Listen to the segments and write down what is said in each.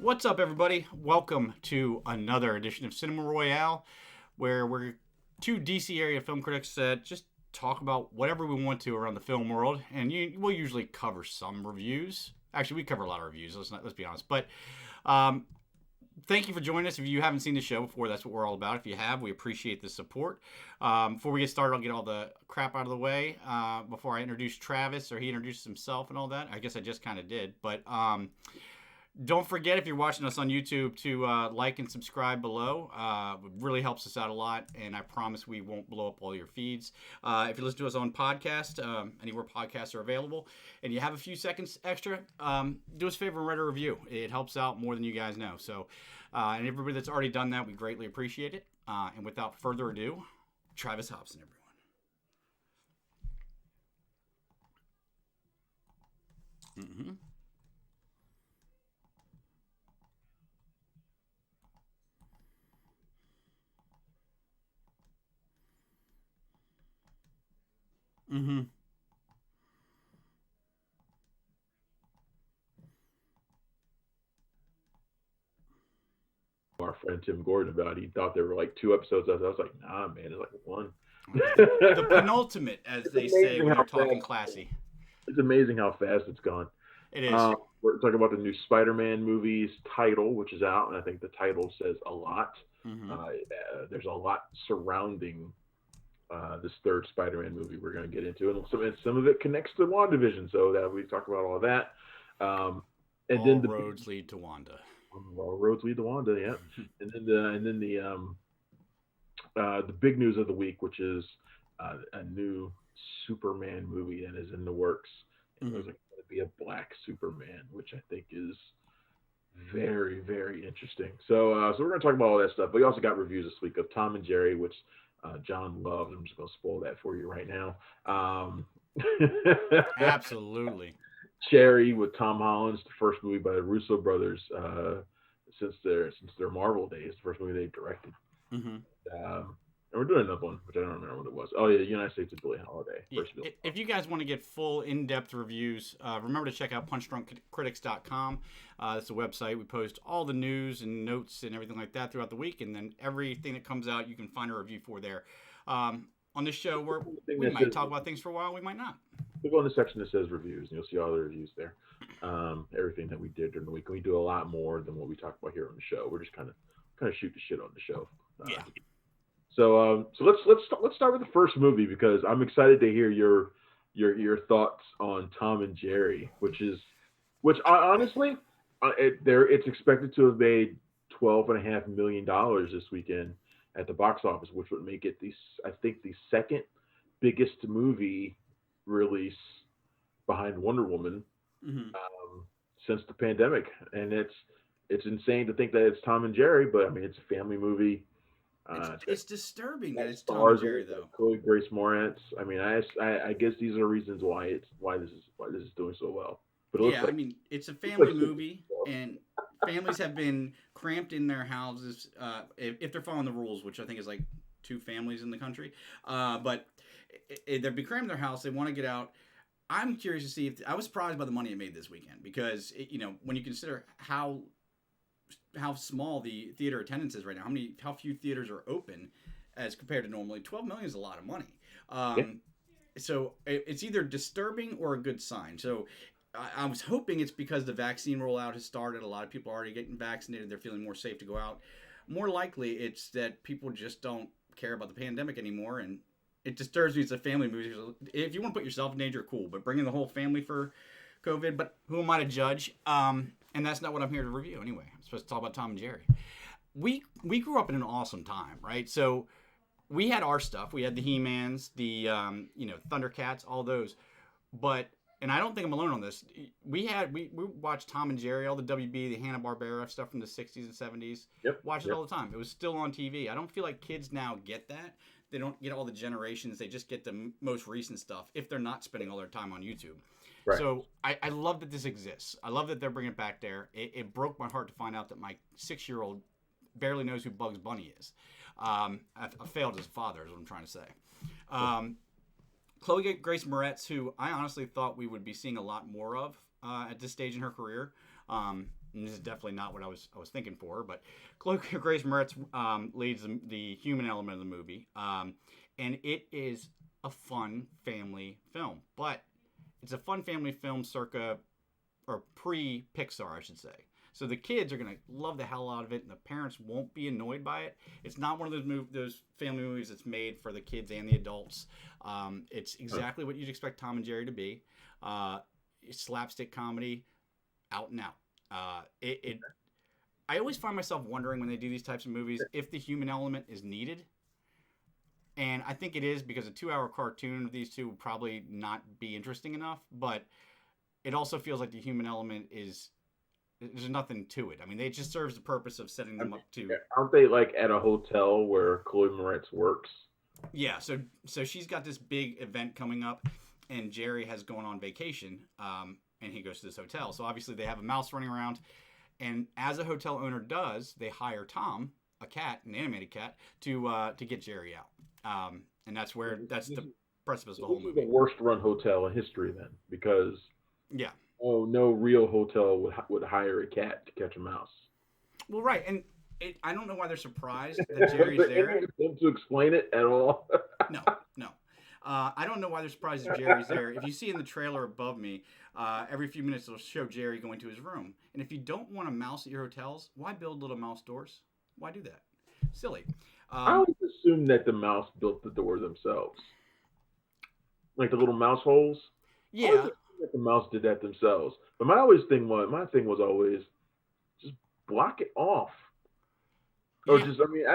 What's up, everybody? Welcome to another edition of Cinema Royale, where we're two DC area film critics that just talk about whatever we want to around the film world, and we'll usually cover some reviews. Actually, we cover a lot of reviews. Let's be honest. But um, thank you for joining us. If you haven't seen the show before, that's what we're all about. If you have, we appreciate the support. Before we get started, I'll get all the crap out of the way before I introduce Travis, or he introduces himself and all that. I guess I just kind of did, but. Don't forget, if you're watching us on YouTube, to like and subscribe below. It really helps us out a lot, and I promise we won't blow up all your feeds. If you listen to us on podcast, anywhere podcasts are available, and you have a few seconds extra, do us a favor and write a review. It helps out more than you guys know. So, and everybody that's already done that, we greatly appreciate it. And without further ado, Travis Hobson, everyone. Mm-hmm. Mm-hmm. Our friend Tim Gordon about. He thought there were like two episodes. I was like, nah, man, it's like one. The penultimate, as It's they say amazing when how they're talking fast. classy. It's amazing how fast it's gone. It is. We're talking about the new Spider-Man movie's title, which is out, and I think the title says a lot. Mm-hmm. There's a lot surrounding this third Spider-Man movie we're going to get into, and some of it connects to WandaVision, so that we talk about all of that. And All then roads lead to Wanda. all roads lead to Wanda, yeah. And then the big news of the week, which is a new Superman movie that is in the works. And Mm-hmm. there's going to be a black Superman, which I think is very, very interesting. So we're going to talk about all that stuff. But we also got reviews this week of Tom and Jerry, which John loved. I'm just going to spoil that for you right now. Absolutely. Cherry with Tom Holland's the first movie by the Russo brothers since their Marvel days, the first movie they directed. Mm-hmm. And we're doing another one, which I don't remember what it was. Oh yeah, United States of Billie Holiday. Yeah. First Billie If you guys want to get full, in-depth reviews, remember to check out punchdrunkcritics.com. That's a website. We post all the news and notes and everything like that throughout the week, and then everything that comes out, you can find a review for there. On this show, we might talk about things for a while, we might not. We'll go in the section that says reviews, and you'll see all the reviews there. Everything that we did during the week. We do a lot more than what we talk about here on the show. We're just kind of shoot the shit on the show. Yeah. So let's start with the first movie because I'm excited to hear your thoughts on Tom and Jerry, which I honestly, it's expected to have made $12.5 million this weekend at the box office, which would make it I think the second biggest movie release behind Wonder Woman Mm-hmm. since the pandemic, and it's insane to think that it's Tom and Jerry, but I mean it's a family movie. It's disturbing that it's Tom and Stars Jerry, though. Chloe Grace Moretz. I mean, I guess these are reasons why this is doing so well. But it looks Yeah, I like mean, it's a looks like family super movie, well. and families have been cramped in their houses if they're following the rules, which I think is like two families in the country. But they've been cramped in their house. They want to get out. I'm curious to see if I was surprised by the money it made this weekend because when you consider how small the theater attendance is right now, how few theaters are open as compared to normally. 12 million is a lot of money. Yeah, So it's either disturbing or a good sign. So I was hoping it's because the vaccine rollout has started. A lot of people are already getting vaccinated. They're feeling more safe to go out. More likely, it's that people just don't care about the pandemic anymore, and it disturbs me. It's a family movie. So if you want to put yourself in danger, cool. But bringing the whole family for COVID, but who am I to judge? And that's not what I'm here to review anyway. I'm supposed to talk about Tom and Jerry. We grew up in an awesome time, right? So we had our stuff. We had the He-Mans, the Thundercats, all those. But and I don't think I'm alone on this. We watched Tom and Jerry, all the WB, the Hanna-Barbera stuff from the 60s and 70s. yep, Watch it yep. all the time. It was still on TV. I don't feel like kids now get that. They don't get all the generations. They just get the most recent stuff if they're not spending all their time on YouTube. Right. So I love that this exists. I love that they're bringing it back there. It broke my heart to find out that my 6-year-old barely knows who Bugs Bunny is. I failed as a father is what I'm trying to say. Chloe Grace Moretz, who I honestly thought we would be seeing a lot more of at this stage in her career. and this is definitely not what I was thinking for, but Chloe Grace Moretz leads the human element of the movie, and it is a fun family film, but it's a fun family film circa or pre-Pixar, I should say. So the kids are gonna love the hell out of it, and the parents won't be annoyed by it. It's not one of those family movies that's made for the kids and the adults. It's exactly what you'd expect Tom and Jerry to be. Slapstick comedy, out and out. I always find myself wondering when they do these types of movies if the human element is needed. And I think it is, because a 2-hour cartoon of these two would probably not be interesting enough. But it also feels like the human element there's nothing to it. I mean, it just serves the purpose of setting them up to. Aren't they like at a hotel where Chloe Moretz works? Yeah, so she's got this big event coming up, and Jerry has gone on vacation, and he goes to this hotel. So obviously they have a mouse running around, and as a hotel owner does, they hire Tom, a cat, an animated cat, to get Jerry out. And that's the precipice of the whole movie. The worst run hotel in history, then, because yeah. Oh, no real hotel would hire a cat to catch a mouse. Well, right, and I don't know why they're surprised that Jerry's there. To explain it at all? No. I don't know why they're surprised that Jerry's there. If you see in the trailer above me, every few minutes it'll show Jerry going to his room. And if you don't want a mouse at your hotels, why build little mouse doors? Why do that? Silly. I always assumed that the mouse built the door themselves, like the little mouse holes. Yeah. That the mouse did that themselves. But my thing was always just block it off. Or I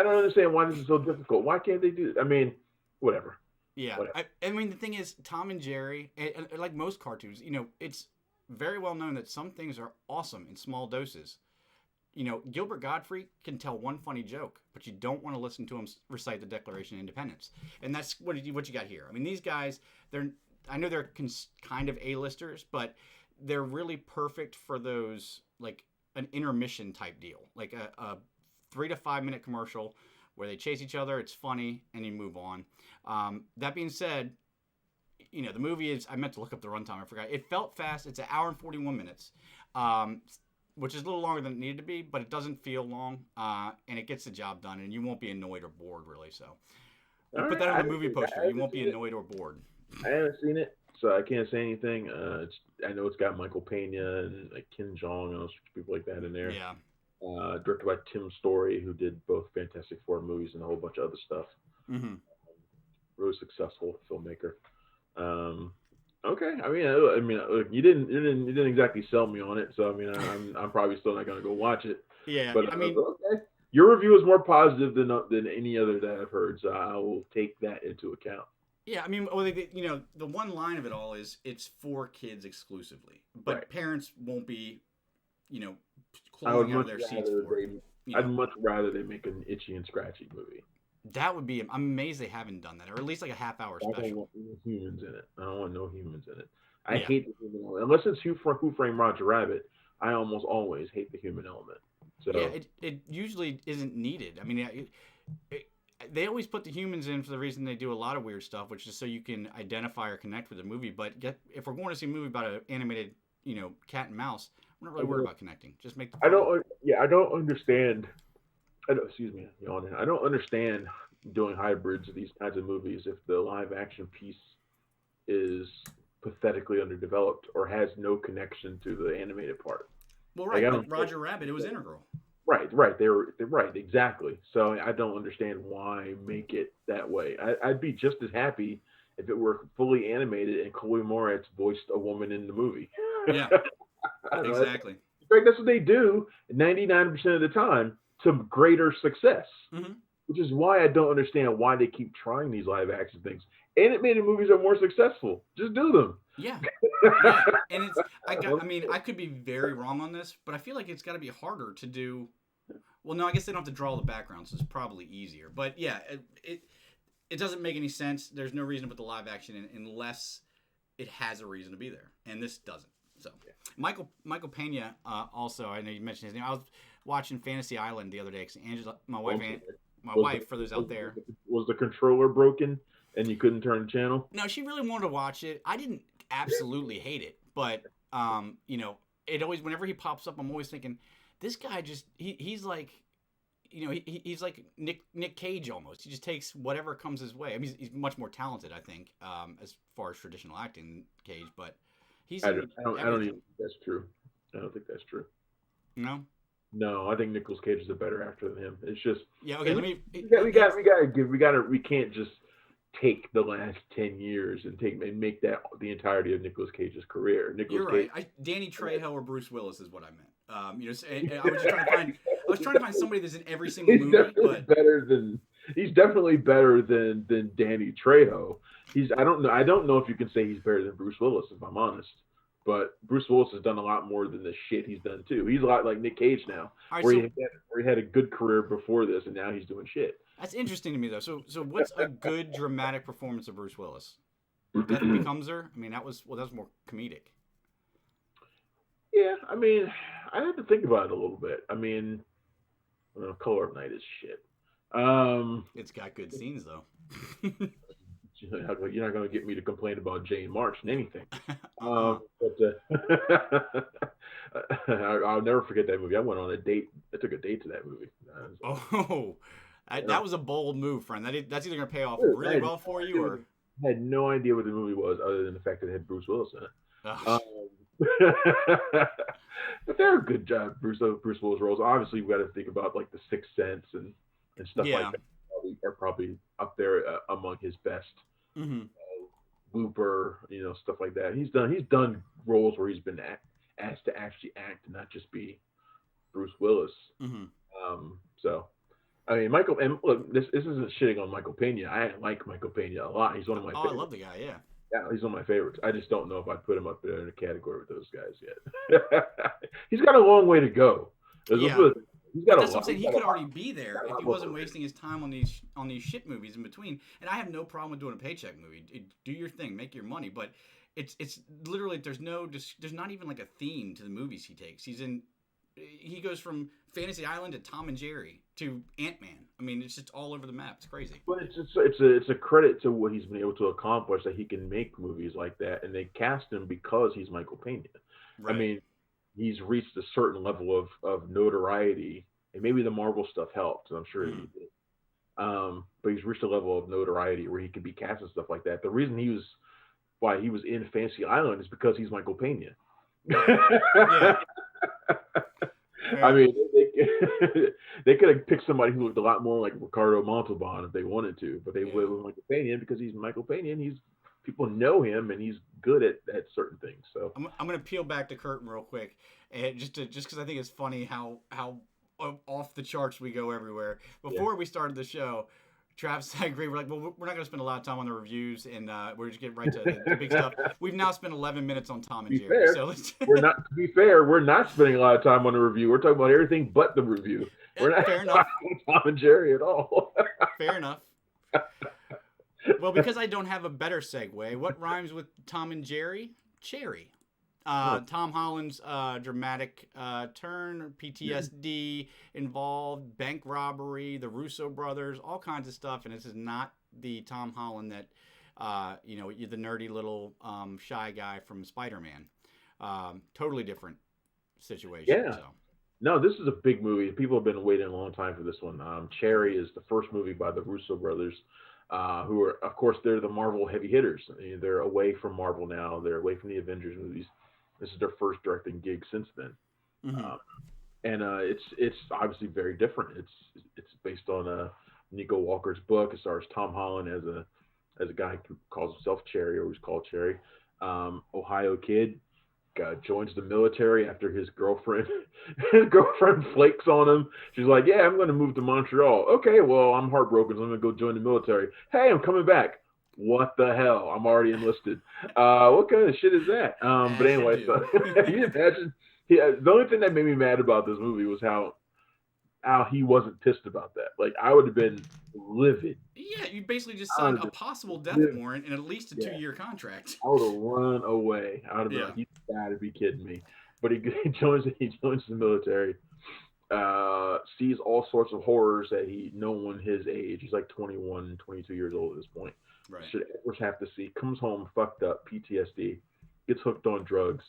don't understand why this is so difficult. Why can't they do it? I mean, whatever. Yeah. I mean, the thing is, Tom and Jerry, like most cartoons, it's very well known that some things are awesome in small doses. Gilbert Gottfried can tell one funny joke, but you don't want to listen to him recite the Declaration of Independence. And that's what you got here. I mean, these guys, I know they're kind of A-listers, but they're really perfect for those, like an intermission type deal, like a 3 to 5 minute commercial where they chase each other. It's funny, and you move on. That being said, the movie is, I meant to look up the runtime. I forgot. It felt fast. It's 1 hour and 41 minutes, which is a little longer than it needed to be, but it doesn't feel long, and it gets the job done, and you won't be annoyed or bored, really. So put that on the movie poster. You won't be annoyed or bored. I haven't seen it, so I can't say anything. I know it's got Michael Pena and like Kim Jong and people like that in there. Yeah. Directed by Tim Story, who did both Fantastic Four movies and a whole bunch of other stuff. Mm-hmm. Really successful filmmaker. Okay, I mean, look, you didn't exactly sell me on it, so I mean, I'm probably still not going to go watch it. Yeah, but I mean, okay. Your review is more positive than any other that I've heard, so I will take that into account. Yeah, I mean, the one line of it all is it's for kids exclusively, but right. Parents won't be, clawing out of their seats for it. I'd much rather they make an itchy and scratchy movie. That would be. I'm amazed they haven't done that, or at least like a half-hour special. I don't want humans in it. I don't want no humans in it. I hate the human element. Unless it's Who Framed Roger Rabbit, I almost always hate the human element. So yeah, it usually isn't needed. I mean, they always put the humans in for the reason they do a lot of weird stuff, which is so you can identify or connect with the movie. But if we're going to see a movie about an animated, cat and mouse, I'm not really worried about connecting. Just make the I don't understand. Excuse me, yawning. I don't understand doing hybrids of these kinds of movies if the live action piece is pathetically underdeveloped or has no connection to the animated part. Well, right, like Roger Rabbit, it was integral. Right. They're right, exactly. So I don't understand why make it that way. I'd be just as happy if it were fully animated and Chloe Moretz voiced a woman in the movie. Yeah, exactly. In fact, that's what they do 99% of the time to greater success. Mm-hmm. Which is why I don't understand why they keep trying these live action things. Animated movies are more successful. Just do them. Yeah. And I could be very wrong on this, but I feel like it's got to be harder to do. Well, no, I guess they don't have to draw the background, so it's probably easier. But yeah, it doesn't make any sense. There's no reason to put the live action in unless it has a reason to be there, and this doesn't. So Michael Pena, also, I know you mentioned his name. I was watching Fantasy Island the other day because Angela, my wife, for those out there. Was the controller broken and you couldn't turn the channel? No, she really wanted to watch it. I didn't absolutely hate it, but it always, whenever he pops up, I'm always thinking, this guy just he's like, he's like Nick Cage almost. He just takes whatever comes his way. I mean, he's much more talented, I think, as far as traditional acting than Cage, but he's I don't even think that's true. I don't think that's true. No. No, I think Nicolas Cage is a better actor than him. It's just Yeah. Okay. Let me. we can't just take the last 10 years and make that the entirety of Nicolas Cage's career. You're right. Danny Trejo or Bruce Willis is what I meant. I was just trying to find. I was trying to find somebody that's in every single movie. He's definitely better than Danny Trejo. I don't know if you can say he's better than Bruce Willis, if I'm honest. But Bruce Willis has done a lot more than the shit he's done too. He's a lot like Nick Cage now, right, where he had a good career before this, and now he's doing shit. That's interesting to me though. So what's a good dramatic performance of Bruce Willis? Death Becomes Her. I mean, that was more comedic. Yeah, I mean, I had to think about it a little bit. I mean, Color of Night is shit. It's got good scenes though. You're not going to get me to complain about Jane March and anything. Uh-huh. I'll never forget that movie. I went on a date. I took a date to that movie. That was a bold move, friend. That's either going to pay off really well for you, or I had no idea what the movie was, other than the fact that it had Bruce Willis in it. But they're a good job, Bruce Willis roles. Obviously, we got to think about like The Sixth Sense and stuff like that. Are probably up there among his best. Mm-hmm. Looper, stuff like that. He's done roles where he's been asked to actually act and not just be Bruce Willis. Mm-hmm. So, I mean, and look, this isn't shitting on Michael Pena. I like Michael Pena a lot. He's one of my favorites. I love the guy, yeah. Yeah, he's one of my favorites. I just don't know if I'd put him up there in a category with those guys yet. He's got a long way to go. Yeah. That's what I'm saying. He could already be there if he wasn't wasting his time on these shit movies in between. And I have no problem with doing a paycheck movie. Do your thing, make your money. But it's literally there's not even like a theme to the movies he takes. He goes from Fantasy Island to Tom and Jerry to Ant-Man. I mean, it's just all over the map. It's crazy. But it's a credit to what he's been able to accomplish that he can make movies like that, and they cast him because he's Michael Pena. Right. I mean, he's reached a certain level of notoriety, and maybe the Marvel stuff helped. I'm sure he did. But he's reached a level of notoriety where he can be cast and stuff like that. The reason why he was in Fantasy Island is because he's Michael Pena. Yeah. I mean, they could have picked somebody who looked a lot more like Ricardo Montalban if they wanted to, but they went with Michael Pena because he's Michael Pena and people know him and he's good at certain things. So I'm going to peel back the curtain real quick, and just because I think it's funny how off the charts we go everywhere. Before we started the show, Travis and I agree. We're like, well, we're not going to spend a lot of time on the reviews, and we're just getting right to the big stuff. We've now spent 11 minutes on Tom and Jerry. Fair, so to be fair, we're not spending a lot of time on the review. We're talking about everything but the review. We're not talking about Tom and Jerry at all. Fair enough. Well, because I don't have a better segue, what rhymes with Tom and Jerry? Cherry. Tom Holland's dramatic turn, PTSD involved, bank robbery, the Russo brothers, all kinds of stuff. And this is not the Tom Holland that, you're the nerdy little shy guy from Spiderman. Totally different situation. Yeah. So. No, this is a big movie. People have been waiting a long time for this one. Cherry is the first movie by the Russo brothers, who are, of course, they're the Marvel heavy hitters. They're away from Marvel now. They're away from the Avengers movies. This is their first directing gig since then, and it's obviously very different. It's based on Nico Walker's book. It stars Tom Holland as a guy who calls himself Cherry, or who's called Cherry. Ohio kid joins the military after his girlfriend flakes on him. She's like, "Yeah, I'm going to move to Montreal." Okay, well, I'm heartbroken, so I'm going to go join the military. Hey, I'm coming back. What the hell? I'm already enlisted. What kind of shit is that? But anyway, so you imagine. The only thing that made me mad about this movie was how he wasn't pissed about that. Like, I would have been livid. Yeah, you basically just signed a possible death warrant and at least a 2-year contract. I would have run away. I would have been like, "You gotta be kidding me." But he joins the military. Sees all sorts of horrors that no one his age. He's like 21, 22 years old at this point. Right. Should ever have to see. Comes home fucked up, PTSD, gets hooked on drugs,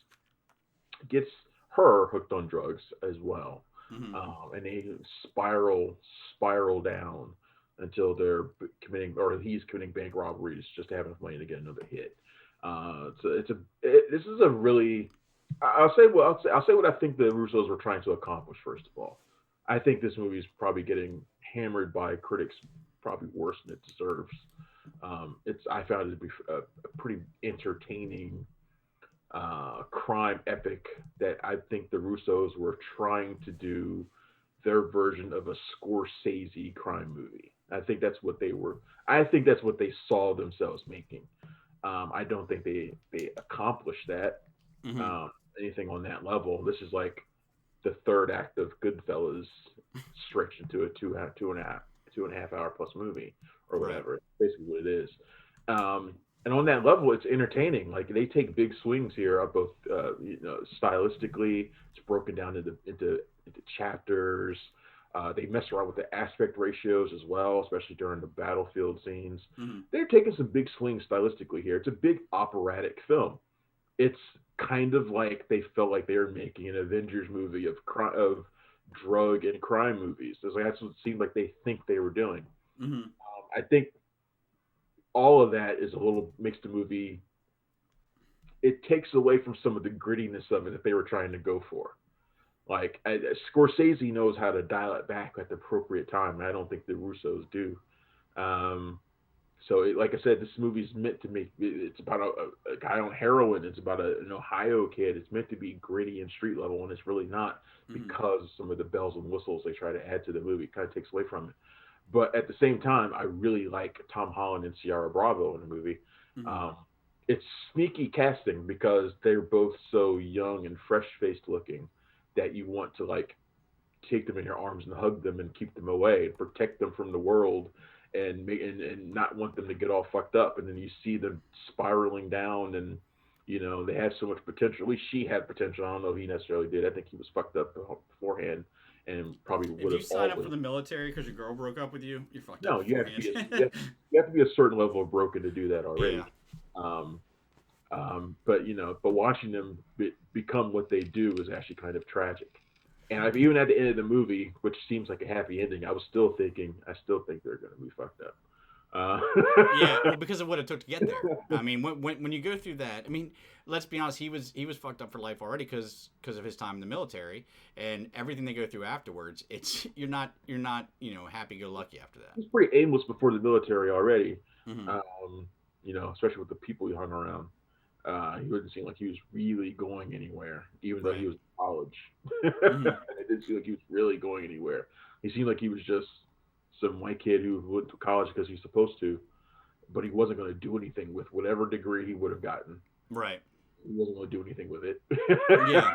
gets her hooked on drugs as well, Hmm. and they spiral down until they're committing, or he's committing bank robberies just to have enough money to get another hit. This is a really, I'll say what I think the Russos were trying to accomplish. First of all, I think this movie is probably getting hammered by critics probably worse than it deserves. I found it to be a pretty entertaining crime epic that I think the Russos were trying to do their version of a Scorsese crime movie. I think that's what they were. I think that's what they saw themselves making. I don't think they accomplished that, Hmm. um, anything on that level. This is like the third act of Goodfellas stretched into a two and a half hour plus movie or Right. whatever. It's basically what it is. And on that level, it's entertaining. Like they take big swings here, both stylistically. It's broken down into chapters. They mess around with the aspect ratios as well, especially during the battlefield scenes. Hmm. They're taking some big swings stylistically here. It's a big operatic film. It's kind of like they felt like they were making an Avengers movie of drug and crime movies. It's like that's what it seemed like they think they were doing. Hmm. I think all of that is a little makes the movie. It takes away from some of the grittiness of it that they were trying to go for. Like Scorsese knows how to dial it back at the appropriate time, and I don't think the Russos do. Um, like I said, this movie is meant to make. It's about a guy on heroin. It's about an Ohio kid. It's meant to be gritty and street level, and it's really not Hmm. because some of the bells and whistles they try to add to the movie kind of takes away from it. But at the same time, I really like Tom Holland and Ciara Bravo in the movie. Hmm. Um, it's sneaky casting because they're both so young and fresh faced looking that you want to like take them in your arms and hug them and keep them away and protect them from the world and not want them to get all fucked up. And then you see them spiraling down and they have so much potential. At least she had potential. I don't know if he necessarily did. I think he was fucked up beforehand and probably If would you have sign up for always. the military because your girl broke up with you, you're fucked up No, beforehand. you have to be a certain level of broken to do that Yeah. already. Um, but but watching them become what they do is actually kind of tragic. And even at the end of the movie, which seems like a happy ending, I was still thinking, I still think they're going to be fucked up. Yeah, well, because of what it took to get there. I mean, when you go through that, I mean, let's be honest, he was fucked up for life already because of his time in the military and everything they go through afterwards. It's you're not happy go lucky after that. He's pretty aimless before the military already. Hmm. Um, especially with the people he hung around. He wouldn't seem like he was really going anywhere, even though he Right. was in college. Hmm. It didn't seem like he was really going anywhere. He seemed like he was just some white kid who went to college because he's supposed to, but he wasn't going to do anything with whatever degree he would have gotten. Right. He wasn't going to do anything with it. Yeah.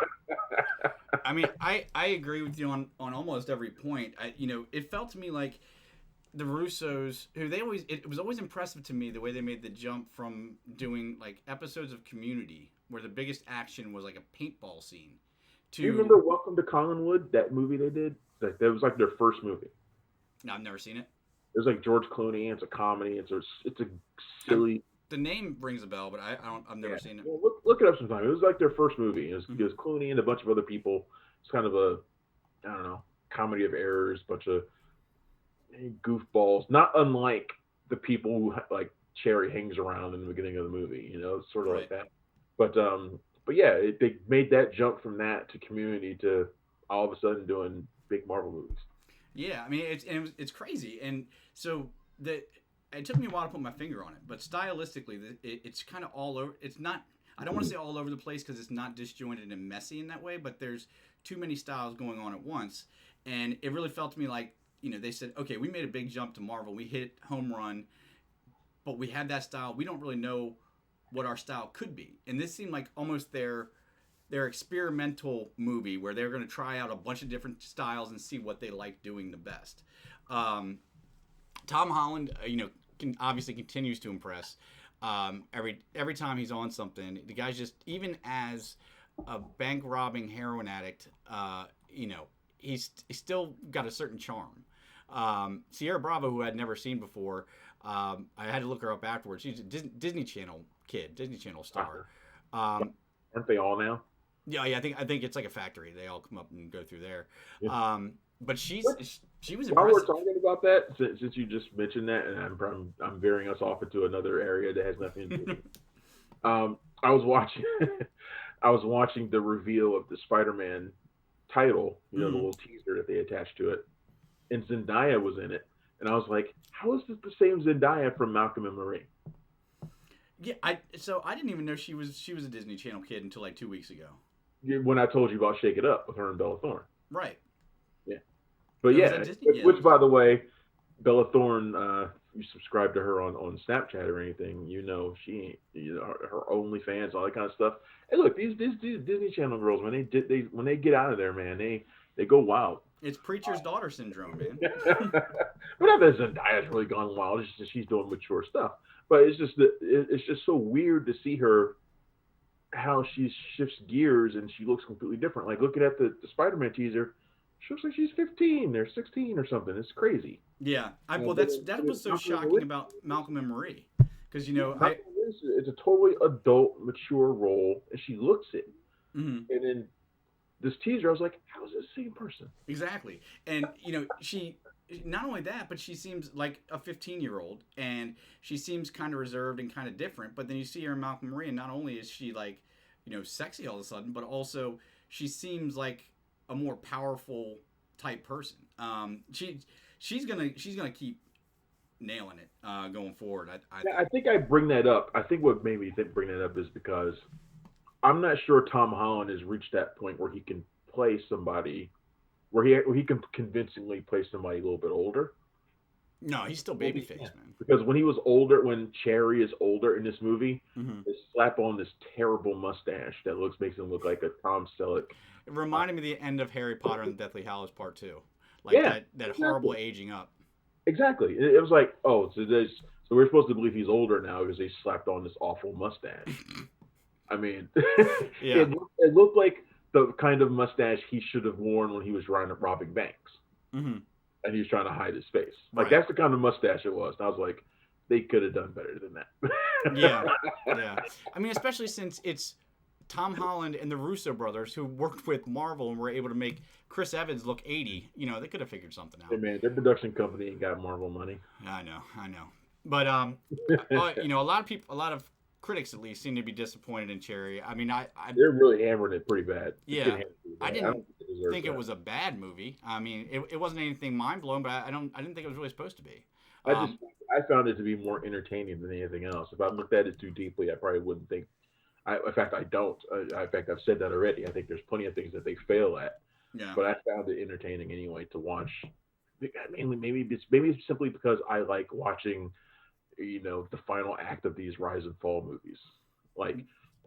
I mean, I agree with you on almost every point. It felt to me like the Russos, who they always, it was always impressive to me the way they made the jump from doing like episodes of Community, where the biggest action was like a paintball scene, Do you to, remember Welcome to Collinwood? That movie they did. That was like their first movie. no, I've never seen it. It was like George Clooney. It's a comedy. It's a I'm, silly. the name rings a bell, but I don't, I've never Yeah. seen it. Well, look it up sometime. It was like their first movie. It Hmm. was Clooney and a bunch of other people. It's kind of a, I don't know, comedy of errors, bunch of goofballs, not unlike the people who like Cherry hangs around in the beginning of the movie. It's sort of like Right. that. But yeah, they made that jump from that to Community to all of a sudden doing big Marvel movies. Yeah, I mean it's crazy, and so the it took me a while to put my finger on it, but stylistically, it's kind of all over. It's not. I don't want to say all over the place because it's not disjointed and messy in that way, but there's too many styles going on at once, and it really felt to me like they said, okay, we made a big jump to Marvel, we hit home run, but we had that style. We don't really know what our style could be, and this seemed like almost their experimental movie where they're going to try out a bunch of different styles and see what they like doing the best. Um, Tom Holland, obviously continues to impress. Every time he's on something, the guy's just even as a bank robbing heroin addict, he's still got a certain charm. Sierra Bravo, who I'd never seen before, I had to look her up afterwards. She's a Disney Channel kid, Disney Channel star. Uh-huh. Um, Aren't they all now? Yeah, yeah. I think it's like a factory. They all come up and go through there. Yeah. But Which, she was while we're impressive. talking about that, since you just mentioned that, and I'm veering us off into another area that has nothing to do with it. I was watching I was watching the reveal of the Spider-Man title, the Mhm. little teaser that they attached to it, and Zendaya was in it, and I was like, how is this the same Zendaya from Malcolm and Marie? Yeah, I didn't even know she was a Disney Channel kid until like 2 weeks ago. When I told you about Shake It Up with her and Bella Thorne. Right. Yeah, but It was a yeah, Disney. which, Yeah, it which was. by the way, Bella Thorne, you subscribe to her on Snapchat or anything, she ain't, her OnlyFans, all that kind of stuff. And look, these Disney Channel girls, when they get out of there, man, they go wild. It's preacher's daughter syndrome, man. But not that Zendaya's really gone wild. It's just that she's doing mature stuff. But it's just so weird to see her how she shifts gears and she looks completely different. Like looking at the Spider-Man teaser, she looks like she's 15 or 16 or something. It's crazy. Yeah. Well, But that was so Malcolm and shocking Marie, about Malcolm and Marie, because Malcolm and Marie, it's a totally adult, mature role, and she looks it. mhm. And then this teaser, I was like, how is this the same person? Exactly. And she not only that, but she seems like a 15-year-old, and she seems kind of reserved and kind of different. But then you see her in Malcolm Marie, and not only is she like, sexy all of a sudden, but also she seems like a more powerful type person. She's gonna keep nailing it going forward. I Yeah, I think. think I bring that up. I think what made me bring that up is because I'm not sure Tom Holland has reached that point where he can play somebody where he can convincingly play somebody a little bit older. No, he's still Maybe he can babyface, man. because when he was older, when Cherry is older in this movie, Hmm. they slap on this terrible mustache that makes him look like a Tom Selleck. It Uh, reminded me of the end of Harry Potter and the Deathly Hallows Part Two, like yeah, that horrible exactly, aging up. exactly. It was like, oh, so we're supposed to believe he's older now because they slapped on this awful mustache. I mean, Yeah. it looked like the kind of mustache he should have worn when he was robbing banks, Hmm. and he was trying to hide his face. Like Right. that's the kind of mustache it was. And I was like, they could have done better than Yeah. that. Yeah. I mean, especially since it's Tom Holland and the Russo brothers who worked with Marvel and were able to make Chris Evans look 80. They could have figured something Hey out. man, their production company ain't got Marvel money. I know. I know. But a lot of people, a lot of critics at least, seem to be disappointed in Cherry. I mean, They're really hammering it pretty bad. It's yeah, getting hammered pretty I bad. I didn't don't think it deserves think it that. was a bad movie. I mean, it wasn't anything mind blowing, but I didn't think it was really supposed to be. I just Um, I found it to be more entertaining than anything else. If I looked at it too deeply, I probably wouldn't think. In fact, I don't. In fact, I've said that already. I think there's plenty of things that they fail at, yeah. but I found it entertaining anyway to watch. Mainly, maybe it's simply because I like watching, the final act of these rise and fall movies. Like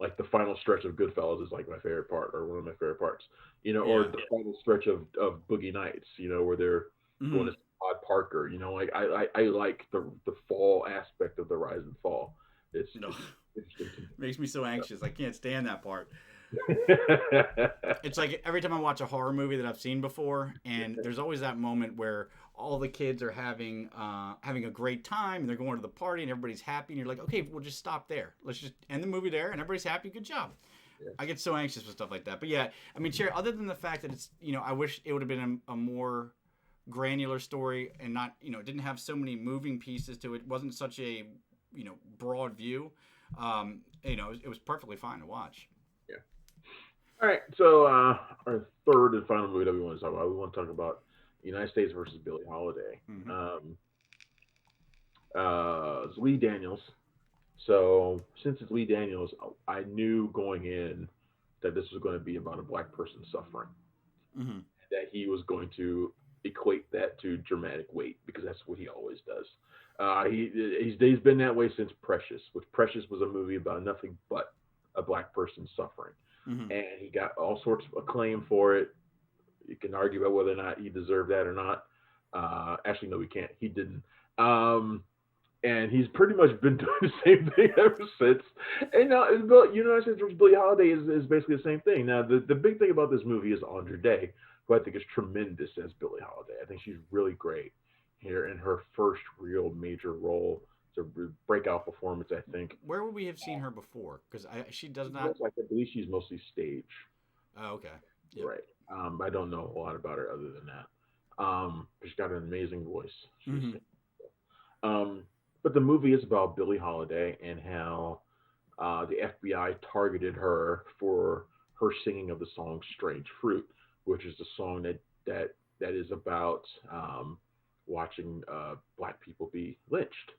like the final stretch of Goodfellas is like my favorite part, or one of my favorite parts. Or Yeah. the final stretch of Boogie Nights. Where they're going Hmm. to Todd Parker. Like I like the fall aspect of the rise and fall. No, It's interesting to makes me so anxious. I can't stand that part. me. It's like every time I watch a horror movie that I've seen before, and there's always that moment where all the kids are having a great time and they're going to the party and everybody's happy and you're like, okay, we'll just stop there. Let's just end the movie there and everybody's happy. Good job. Yeah. I get so anxious with stuff like that. But yeah, I mean, Cherry, other than the fact that it's, I wish it would have been a more granular story and not, it didn't have so many moving pieces to it. It wasn't such a, broad view. It was perfectly fine to watch. Yeah. All right. So our third and final movie that we want to talk about, we want to talk about United States versus Billie Holiday. Hmm. It's Lee Daniels. So since it's Lee Daniels, I knew going in that this was going to be about a black person suffering, Hmm. that he was going to equate that to dramatic weight because that's what he always does. He's been that way since Precious, which Precious was a movie about nothing but a black person suffering, Hmm. and he got all sorts of acclaim for it. You can argue about whether or not he deserved that or not. Actually, no, we can't. He didn't. And he's pretty much been doing the same thing ever since. And now, United States versus Billie Holiday is basically the same thing. Now, the big thing about this movie is Andra Day, who I think is tremendous as Billie Holiday. I think she's really great here in her first real major role. It's a breakout performance, I think. Where would we have seen her before? Because she does She's not. most like I believe she's mostly stage. Oh, okay. Yep. Right. I don't know a lot about her other than that. She's got an amazing voice. She's Hmm. um, but the movie is about Billie Holiday and how the FBI targeted her for her singing of the song "Strange Fruit," which is the song that is about watching black people be lynched,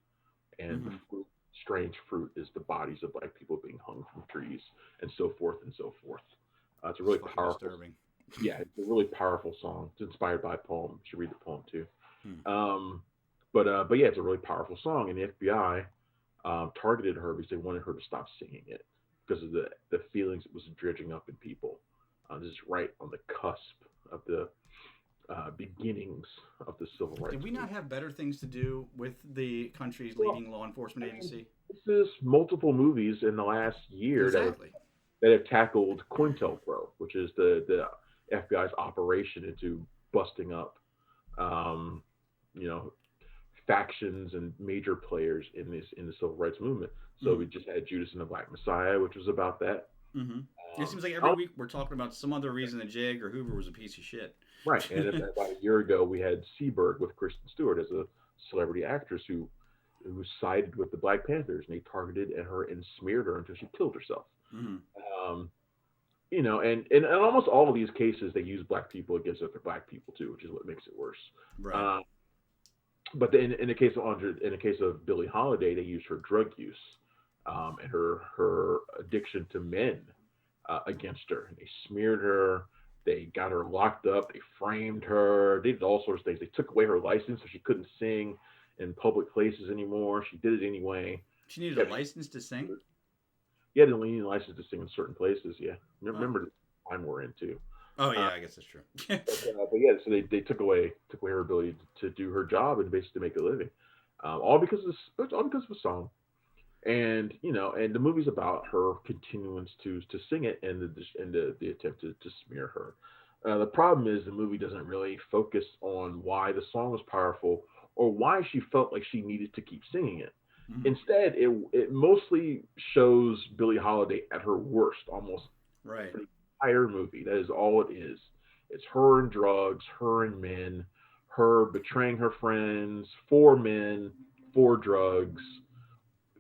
and the Hmm. fruit, strange fruit is the bodies of black people being hung from trees, and so forth and so forth. It's a It's really fucking powerful, disturbing. yeah, it's a really powerful song. It's inspired by a poem. You should read the poem too. Hmm. Um, but yeah, it's a really powerful song, and the FBI targeted her because they wanted her to stop singing it because of the feelings it was dredging up in people. This is right on the cusp of the beginnings of the civil Did rights we not movement. have better things to do with the country's Well, leading law enforcement I mean, agency? this is multiple movies in the last year Exactly. that have tackled COINTELPRO, which is the FBI's operation into busting up, um, you know, factions and major players in the civil rights movement. So Hmm. we just had Judas and the Black Messiah, which was about that. Hmm. It seems like I every don't- week we're talking about some other reason that J. Edgar Hoover was a piece of shit. right, and about a year ago we had Seberg with Kristen Stewart as a celebrity actress who sided with the Black Panthers and they targeted at her and smeared her until she killed herself. Hmm. Um, and in almost all of these cases, they use black people against other black people too, which is what makes it worse. Right. Um, but in the case of in the case of Billie Holiday, they used her drug use and her addiction to men against her. They smeared her. They got her locked up. They framed her. They did all sorts of things. They took away her license so she couldn't sing in public places anymore. She did it anyway. She needed a Yeah, license to sing. he had a lenient license to sing in certain places. Yeah, Oh. remember the time we're in too. Oh Uh, yeah, I guess that's true. but yeah, so they took away her ability to do her job and basically make a living, all because of all because of a song. And and the movie's about her continuance to sing it and the attempt to smear her. The problem is the movie doesn't really focus on why the song was powerful or why she felt like she needed to keep singing it. Hmm. Instead, it mostly shows Billie Holiday at her worst, almost Right. for the entire movie. That is all it is. It's her and drugs, her and men, her betraying her friends for men, for drugs.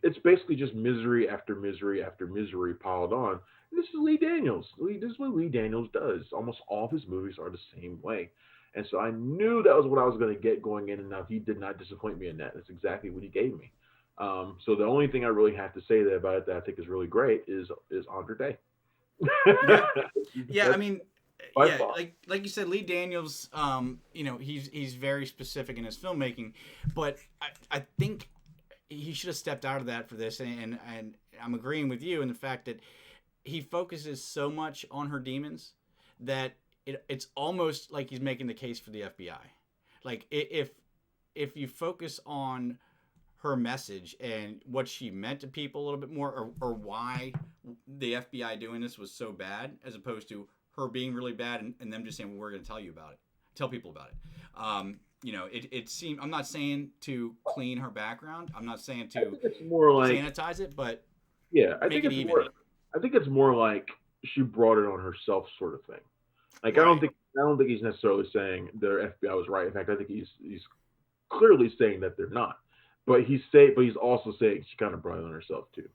It's basically just misery after misery after misery piled on. And this is Lee Daniels. This is what Lee Daniels does. Almost all of his movies are the same way. And so I knew that was what I was going to get going in, and now he did not disappoint me in that. That's exactly what he gave me. So the only thing I really have to say about it that I think is really great is Andre Day. Yeah. Yeah. I That's mean, by yeah, far. like you said, Lee Daniels, he's very specific in his filmmaking, but I think he should have stepped out of that for this, and I'm agreeing with you in the fact that he focuses so much on her demons that it's almost like he's making the case for the FBI. Like if you focus on her message and what she meant to people a little bit more, or why the FBI doing this was so bad, as opposed to her being really bad and them just saying, well, we're going to tell you about it, tell people about it. It seemed, I'm not saying to clean her background, I'm not saying I to think it's more like sanitize it, but yeah. make it even. I think it's more like she brought it on herself, sort of thing. Like Right. I don't think he's necessarily saying their FBI was right. In fact, I think he's clearly saying that they're not. But he's also saying she kind of brought it on herself too.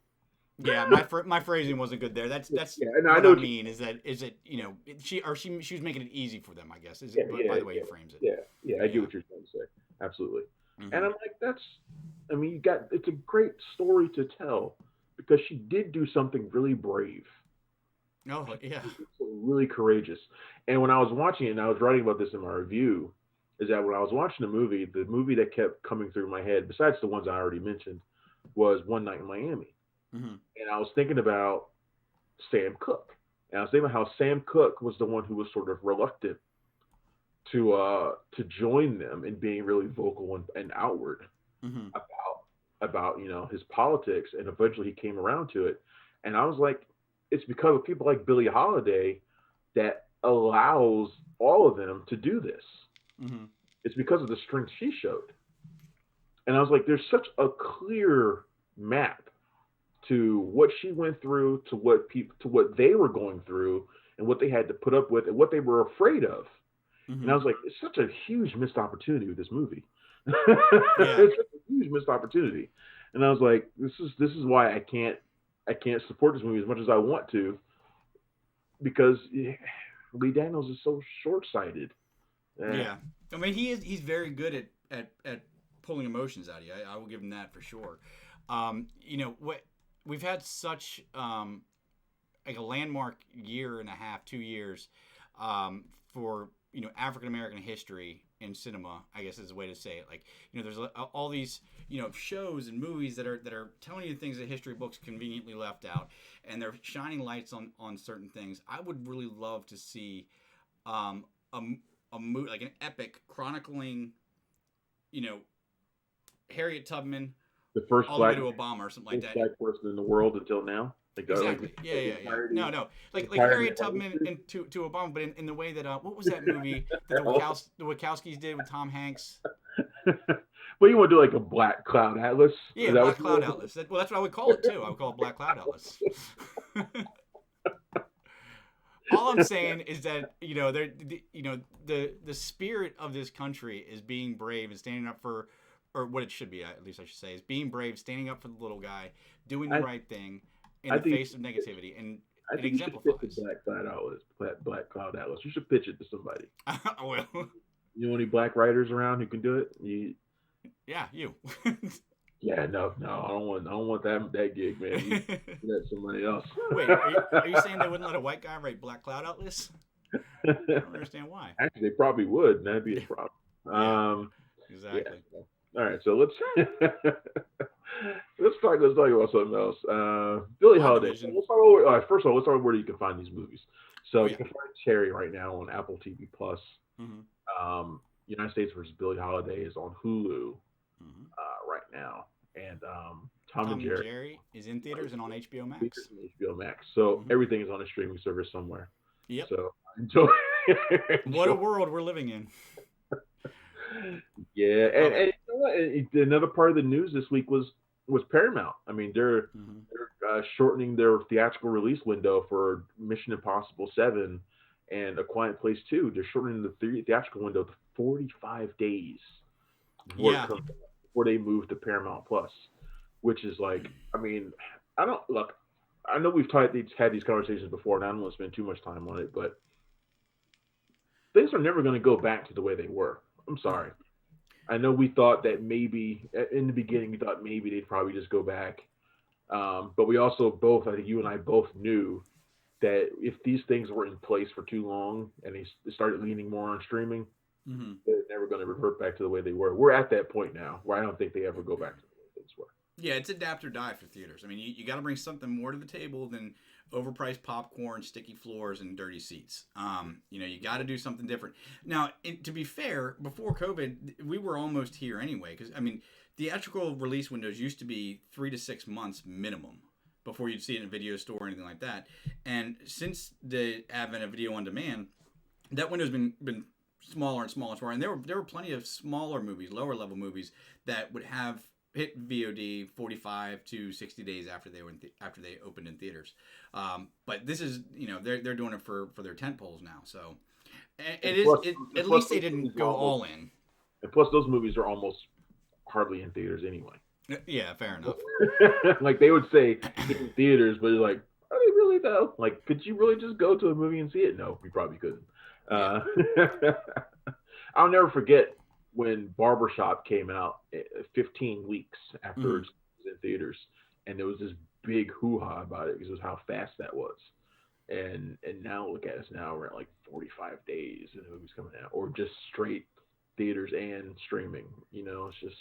Yeah, my phrasing wasn't good there. That's Yeah, and I what know I what you. mean is that she was making it easy for them, I guess. Is Yeah, it by yeah, the way yeah, he frames it. yeah. I get Yeah. what you're trying to say. Absolutely. And Hmm. I'm like, that's. I mean, you got. It's a great story to tell because she did do something really brave. Oh yeah. Really courageous. And when I was watching it, and I was writing about this in my review, is that when I was watching the movie that kept coming through my head, besides the ones I already mentioned, was One Night in Miami. Hmm. And I was thinking about Sam Cooke. And I was thinking about how Sam Cooke was the one who was sort of reluctant to join them in being really vocal and outward Hmm. about his politics, and eventually he came around to it. And I was like, it's because of people like Billie Holiday that allows all of them to do this. Hmm. It's because of the strength she showed. And I was like, there's such a clear map to what she went through, to what they were going through, and what they had to put up with and what they were afraid of. And I Mm-hmm. was like, it's such a huge missed opportunity with this movie. Yeah. It's such a huge missed opportunity. And I was like, this is why I can't support this movie as much as I want to, because Lee Daniels is so short sighted. Yeah. I mean, he's very good at pulling emotions out of you. I will give him that for sure. What we've had such like a landmark year and a half, 2 years for African American history in cinema. I guess is a way to say it. Like there's all these shows and movies that are telling you things that history books conveniently left out, and they're shining lights on certain things. I would really love to see a movie like an epic chronicling, you know, Harriet Tubman The first all the way black to Obama or something like that. person in the world until now. Exactly. Yeah. No. Like entirety Harriet of our Tubman history. to Obama, but in the way that what was that movie that the Wachowskis did with Tom Hanks? But you want to do like a Black Cloud Atlas? Yeah, Is that Black what you Cloud want Atlas. Well, that's what I would call it too. I would call it Black Cloud Atlas. All I'm saying is that the spirit of this country is being brave and standing up for, or what it should be, at least I should say, is being brave, standing up for the little guy, doing the right thing in I the think face of negativity, and I it think you should pitch exemplifies. the Black Cloud Atlas. Black Cloud Atlas. You should pitch it to somebody. Well, You know any black writers around who can do it? yeah, you. Yeah, no, I don't want that gig, man. You let somebody else. Wait, are you saying they wouldn't let a white guy write Black Cloud Atlas? I don't understand why. Actually, they probably would, and that'd be a problem. Yeah, Um, exactly. yeah. All right, so let's talk about something else. Billie Holiday. WandaVision. Let's talk about, all right, first of all, let's talk about where you can find these movies. So Oh you yeah. can find Cherry right now on Apple TV Plus. Mm-hmm. United States versus Billie Holiday is on Hulu Mm-hmm. right now, and Tom and Tom and Jerry Jerry is in theaters and on HBO Max. features on HBO Max. So Mm-hmm. everything is on a streaming service somewhere. Yep. So enjoy. What a world we're living in. Yeah, Love and you know what? Another part of the news this week was Paramount. I mean, they're shortening their theatrical release window for Mission Impossible 7 and A Quiet Place 2. They're shortening the theatrical window to 45 days before Yeah. before they move to Paramount Plus, which is like, I mean, I don't look. I know we've had these conversations before, and I don't want to spend too much time on it, but things are never going to go back to the way they were. I'm sorry. I know we thought that maybe in the beginning we thought maybe they'd probably just go back, but we also both, I think you and I both knew that if these things were in place for too long and they started leaning more on streaming, Mm-hmm. they're never going to revert back to the way they were. We're at that point now where I don't think they ever go back to the way things were. Yeah, it's adapt or die for theaters. I mean, you got to bring something more to the table than overpriced popcorn, sticky floors, and dirty seats. You got to do something different. Now, to be fair, before COVID, we were almost here anyway. Because I mean, theatrical release windows used to be 3 to 6 months minimum before you'd see it in a video store or anything like that. And since the advent of video on demand, that window's been smaller and smaller and smaller. And there were plenty of smaller movies, lower level movies that would have hit VOD 45 to 60 days after they opened in theaters. But this is they're doing it for their tent poles now. So at least they didn't go all in. And plus, those movies are almost hardly in theaters anyway. Yeah, fair enough. Like they would say in theaters, but it's like, are they really though? Like, could you really just go to a movie and see it? No, we probably couldn't. I'll never forget when Barbershop came out 15 weeks after it was in theaters, and there was this big hoo-ha about it because of how fast that was. And now look at us now, we're at like 45 days and the movie's coming out, or just straight theaters and streaming. It's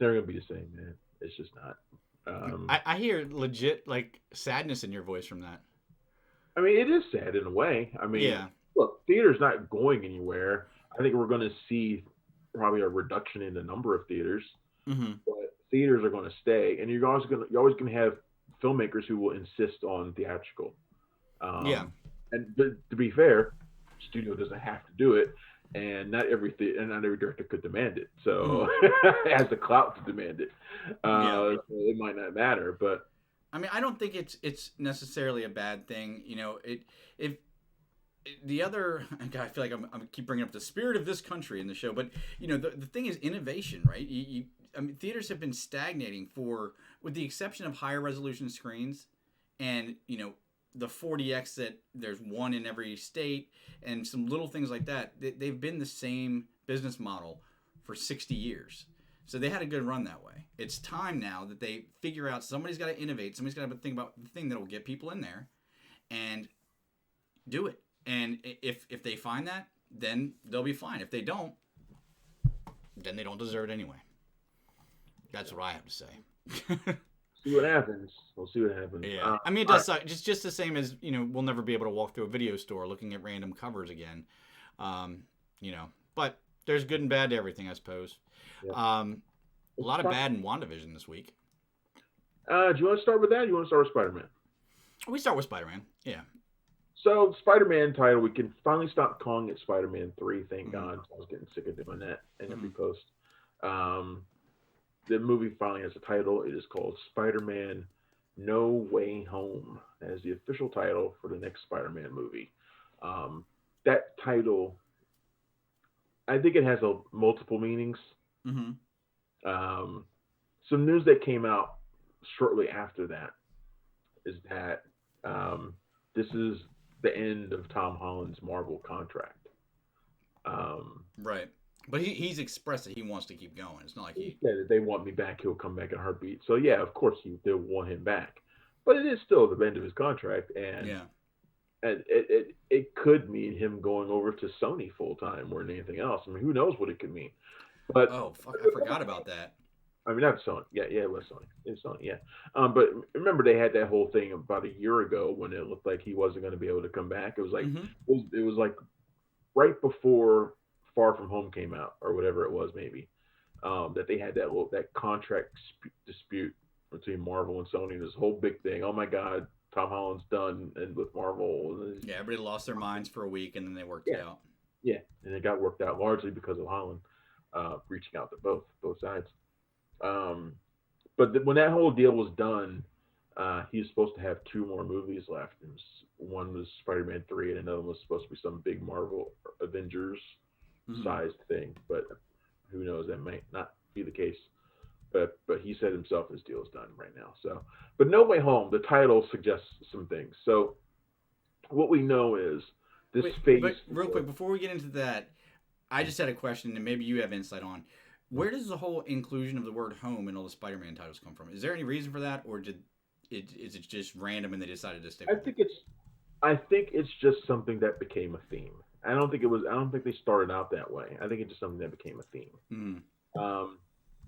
never gonna be the same, man. It's just not. I hear legit like sadness in your voice from that. I mean, it is sad in a way. I mean, Yeah. Look, theater's not going anywhere. I think we're going to see probably a reduction in the number of theaters, but theaters are going to stay, and you're always going to have filmmakers who will insist on theatrical. And to be fair, studio doesn't have to do it, and not every director could demand it. So it has the clout to demand it. So it might not matter, but I mean, I don't think it's necessarily a bad thing. You know, if the other, God, I feel like I'm keep bringing up the spirit of this country in the show, but you know, the thing is innovation, right? I mean, theaters have been stagnating for, with the exception of higher resolution screens, and you know, the 40x that there's one in every state, and some little things like that. They've been the same business model for 60 years. So they had a good run that way. It's time now that they figure out somebody's got to innovate. Somebody's got to think about the thing that will get people in there and do it. And if they find that, then they'll be fine. If they don't, then they don't deserve it anyway. That's what I have to say. See what happens. We'll see what happens. Yeah. I mean, it does suck. Just the same as, you know, we'll never be able to walk through a video store looking at random covers again. You know, but there's good and bad to everything, I suppose. Yep. A lot of bad in WandaVision this week. Do you want to start with that? Or do you want to start with Spider-Man? We start with Spider-Man. Yeah. So Spider-Man title, we can finally stop calling it Spider-Man 3. Thank God. I was getting sick of doing that in every post. The movie finally has a title. It is called Spider-Man No Way Home. That is the official title for the next Spider-Man movie. That title, I think it has multiple meanings. Mm-hmm. Some news that came out shortly after that is that this is the end of Tom Holland's Marvel contract. Right. But he's expressed that he wants to keep going. It's not like he said if they want me back, he'll come back in a heartbeat. So yeah, of course they'll want him back. But it is still the end of his contract, and it could mean him going over to Sony full time more than anything else. I mean, who knows what it could mean? But oh fuck, I forgot about that. I mean, not Sony. Yeah, it was Sony. It's Sony. Yeah. But remember, they had that whole thing about a year ago when it looked like he wasn't going to be able to come back. It was like it was like right before Far From Home came out, or whatever it was, maybe that they had that contract dispute between Marvel and Sony. This whole big thing. Oh my God, Tom Holland's done and with Marvel. Yeah, everybody lost their minds for a week, and then they worked it out. Yeah, and it got worked out largely because of Holland reaching out to both sides. But when that whole deal was done, he was supposed to have 2 more movies left. One was Spider-Man 3, and another one was supposed to be some big Marvel Avengers sized thing. But who knows? That might not be the case. But he said himself his deal is done right now. So, but No Way Home, the title suggests some things. So, what we know is this phase. But real quick, before we get into that, I just had a question, and maybe you have insight on. Where does the whole inclusion of the word home in all the Spider-Man titles come from? Is there any reason for that, or is it just random and they decided to stick with it? I think it's just something that became a theme. I don't think they started out that way. I think it's just something that became a theme.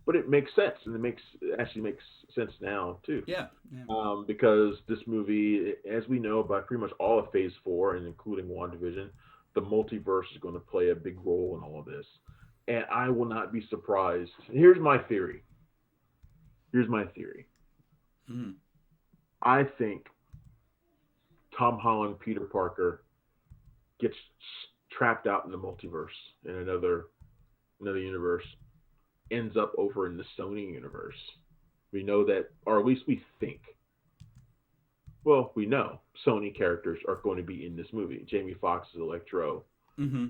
But it makes sense, and it actually makes sense now too. Yeah. Because this movie, as we know, by pretty much all of Phase 4, and including WandaVision, the multiverse is going to play a big role in all of this. And I will not be surprised. Here's my theory. I think Tom Holland, Peter Parker, gets trapped out in the multiverse in another universe, ends up over in the Sony universe. We know that, or at least we think. Well, we know Sony characters are going to be in this movie. Jamie Foxx is Electro. Mm-hmm.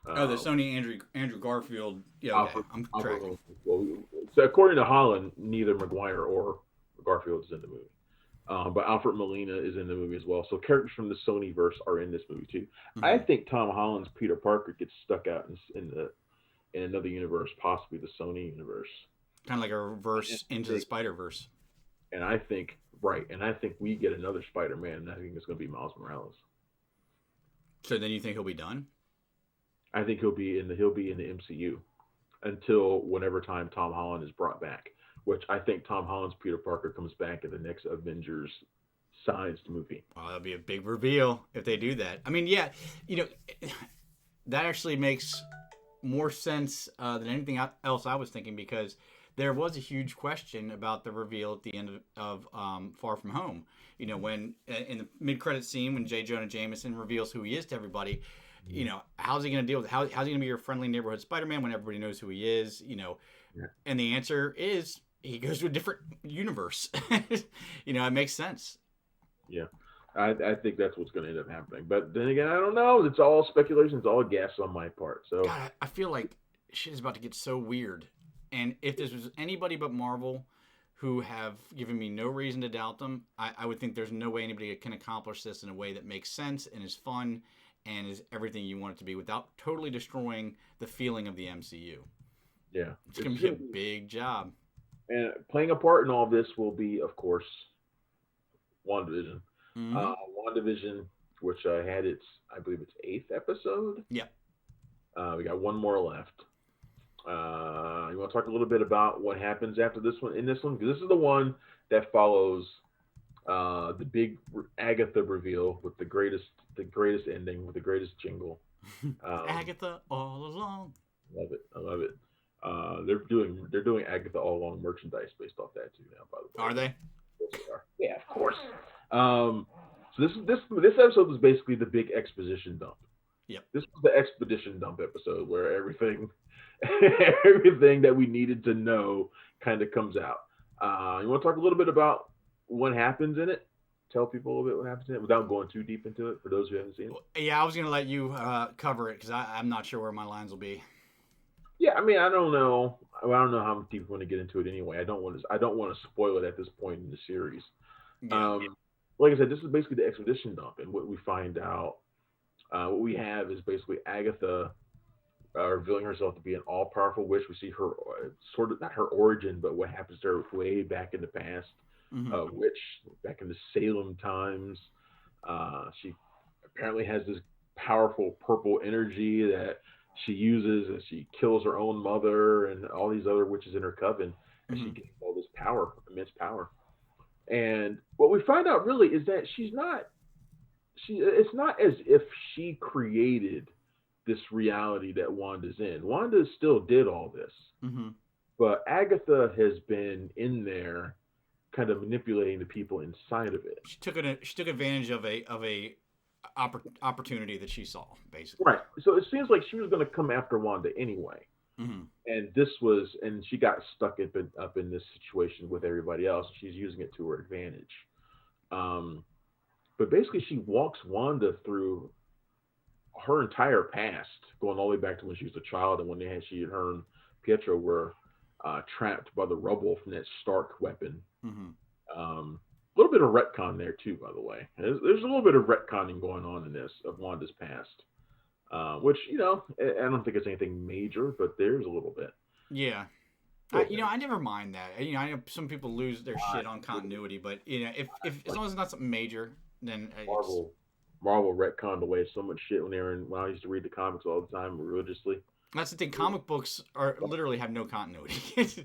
The Sony Andrew Garfield. Yeah, okay. I'm tracking. So according to Holland, neither Maguire or Garfield is in the movie. But Alfred Molina is in the movie as well. So characters from the Sonyverse are in this movie too. Mm-hmm. I think Tom Holland's Peter Parker gets stuck out in another universe, possibly the Sony universe. Kind of like a reverse Into the Spider-Verse. And I think we get another Spider-Man, and I think it's going to be Miles Morales. So then you think he'll be done? I think he'll be in the MCU until whenever time Tom Holland is brought back, which I think Tom Holland's Peter Parker comes back in the next Avengers sized movie. Well, that'll be a big reveal if they do that. I mean, yeah, that actually makes more sense than anything else I was thinking, because there was a huge question about the reveal at the end of Far From Home. When in the mid-credit scene when J. Jonah Jameson reveals who he is to everybody, how's he going to deal with how's he going to be your friendly neighborhood Spider-Man when everybody knows who he is? And the answer is he goes to a different universe. It makes sense. Yeah. I think that's what's going to end up happening. But then again, I don't know. It's all speculation. It's all guess on my part. So God, I feel like shit is about to get so weird. And if this was anybody but Marvel who have given me no reason to doubt them, I would think there's no way anybody can accomplish this in a way that makes sense and is fun and is everything you want it to be without totally destroying the feeling of the MCU. yeah, It's going to be a big job. and playing a part in all this will be, of course, WandaVision. Mm-hmm. WandaVision, which had its, I believe, its eighth episode. Yep. We got one more left. You want to talk a little bit about what happens after this one? In this one, because this is the one that follows the big Agatha reveal with the greatest ending with the greatest jingle. Agatha all along. Love it. I love it. They're doing Agatha all along merchandise based off that too now. By the way, Are they? Yes, they are. Yeah, of course. So this episode was basically the big exposition dump. Yep. This was the expedition dump episode where everything that we needed to know kind of comes out. You want to talk a little bit about what happens in it? Tell people a little bit what happens in it without going too deep into it for those who haven't seen it. Yeah, I was going to let you cover it because I'm not sure where my lines will be. Yeah, I mean, I don't know how deep we want to get into it anyway. I don't want to spoil it at this point in the series. Yeah. Like I said, this is basically the expedition dump, and what we find out, what we have is basically Agatha revealing herself to be an all-powerful witch. We see her sort of not her origin, but what happens to her way back in the past. Witch back in the Salem times. She apparently has this powerful purple energy that she uses, and she kills her own mother and all these other witches in her coven, and she gets all this power, immense power. And what we find out really is that it's not as if she created this reality that Wanda's in. Wanda still did all this, but Agatha has been in there, kind of manipulating the people inside of it. She took advantage of a opportunity that she saw, basically. Right. So it seems like she was going to come after Wanda anyway. And she got stuck up in this situation with everybody else. She's using it to her advantage. But basically, she walks Wanda through her entire past, going all the way back to when she was a child and when her and Pietro were trapped by the rubble from that Stark weapon. A little bit of retcon there too, by the way. There's a little bit of retconning going on in this of Wanda's past, which I don't think it's anything major, but there's a little bit. Yeah. I never mind that. I know some people lose their shit on continuity, but if as long as it's not something major, then Marvel retconned away so much shit when I used to read the comics all the time religiously. That's the thing. Comic books literally have no continuity.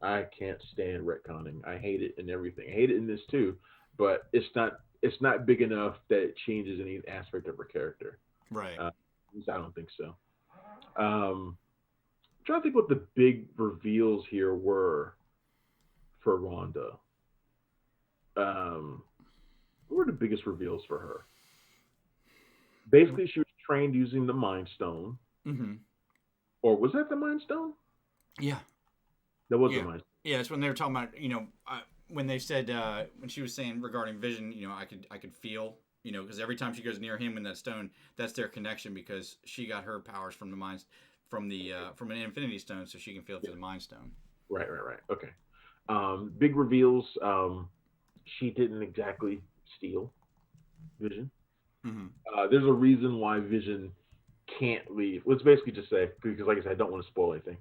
I can't stand retconning. I hate it in everything. I hate it in this too, but it's not big enough that it changes any aspect of her character. Right. I don't think so. I'm trying to think what the big reveals here were for Wanda. What were the biggest reveals for her? Basically, she was trained using the Mind Stone. Or was that the Mind Stone? Yeah. That was the Mind Stone. Yeah, that's when they were talking about, when they said, when she was saying regarding Vision, I could feel, because every time she goes near him in that stone, that's their connection because she got her powers from the Mind, from an Infinity Stone, so she can feel it through the Mind Stone. Right. Okay. Big reveals. She didn't exactly steal Vision. There's a reason why Vision can't leave. Let's basically just say, because like I said, I don't want to spoil anything.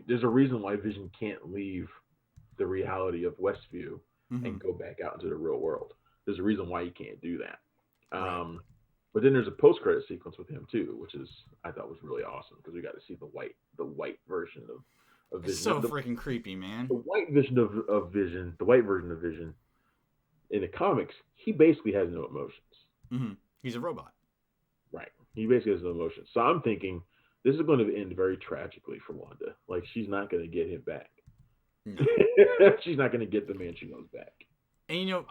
There's a reason why Vision can't leave the reality of Westview and go back out into the real world. There's a reason why he can't do that. Right. But then there's a post-credit sequence with him too, which I thought was really awesome because we got to see the white version of Vision. It's so freaking creepy, man. The white vision of Vision, the white version of Vision in the comics, he basically has no emotions. He's a robot. Right. He basically has no emotions. So I'm thinking this is going to end very tragically for Wanda. Like, she's not going to get him back. No. She's not going to get the man she knows back. And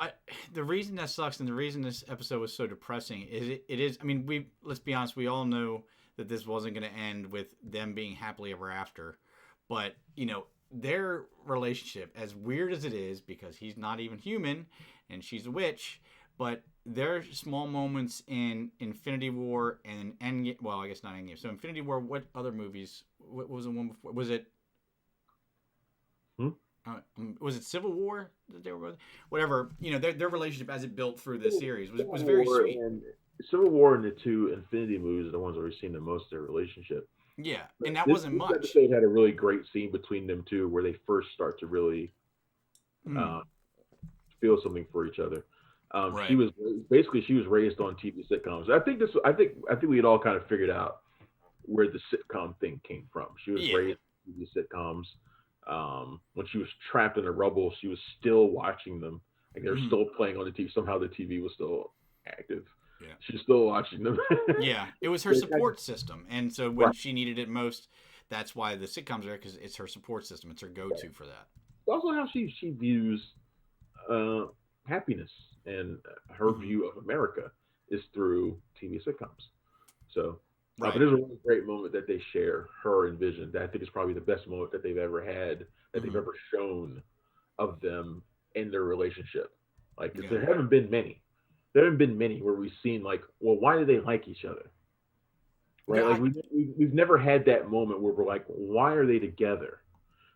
the reason that sucks and the reason this episode was so depressing is it is. I mean, let's be honest. We all know that this wasn't going to end with them being happily ever after. But their relationship, as weird as it is, because he's not even human and she's a witch, but there are small moments in Infinity War and Endgame. Well, I guess not Endgame. So Infinity War. What other movies? What was the one before? Was it? Hmm? Was it Civil War that they were? Whatever. Their relationship as it built through the series was Civil very War sweet. and Civil War and the two Infinity movies are the ones where we've seen the most of their relationship. Yeah, But and that this, wasn't this much. episode had a really great scene between them two, where they first start to really Mm, uh, feel something for each other. She right. was basically she was raised on TV sitcoms. I think we had all kind of figured out where the sitcom thing came from. She was Yeah. raised on TV sitcoms. When she was trapped in the rubble, she was still watching them. Like they were Mm, still playing on the TV. Somehow the TV was still active. yeah. She's still watching them. Yeah, it was her So kind of, support system, and so when right. she needed it most, that's why the sitcoms are there because it's her support system. It's her go-to for that. Also, how she views uh, happiness and her Hmm. view of America is through TV sitcoms. So, but Right. there's a really great moment that they share, her and Vision, that I think is probably the best moment that they've ever had, that they've Hmm. ever shown of them in their relationship. Like, 'cause Yeah. there haven't been many. There haven't been many where we've seen like, well, why do they like each other? Right? Yeah. Like we've never had that moment where we're like, why are they together?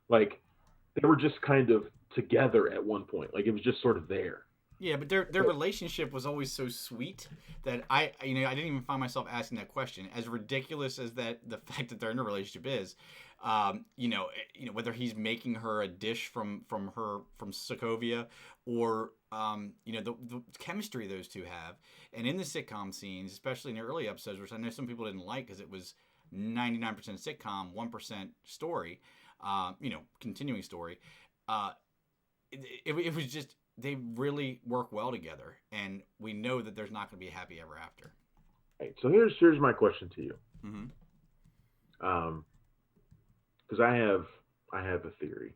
Like they were just kind of together at one point. Like it was just sort of there. Yeah, but their relationship was always so sweet that I didn't even find myself asking that question. As ridiculous as that the fact that they're in a relationship is, whether he's making her a dish from Sokovia, or the chemistry those two have, and in the sitcom scenes, especially in the early episodes, which I know some people didn't like because it was 99% sitcom, 1% story, continuing story. Uh, it was just they really work well together, and we know that there's not going to be a happy ever after. Right. So here's my question to you. Mm-hmm. Because I have a theory.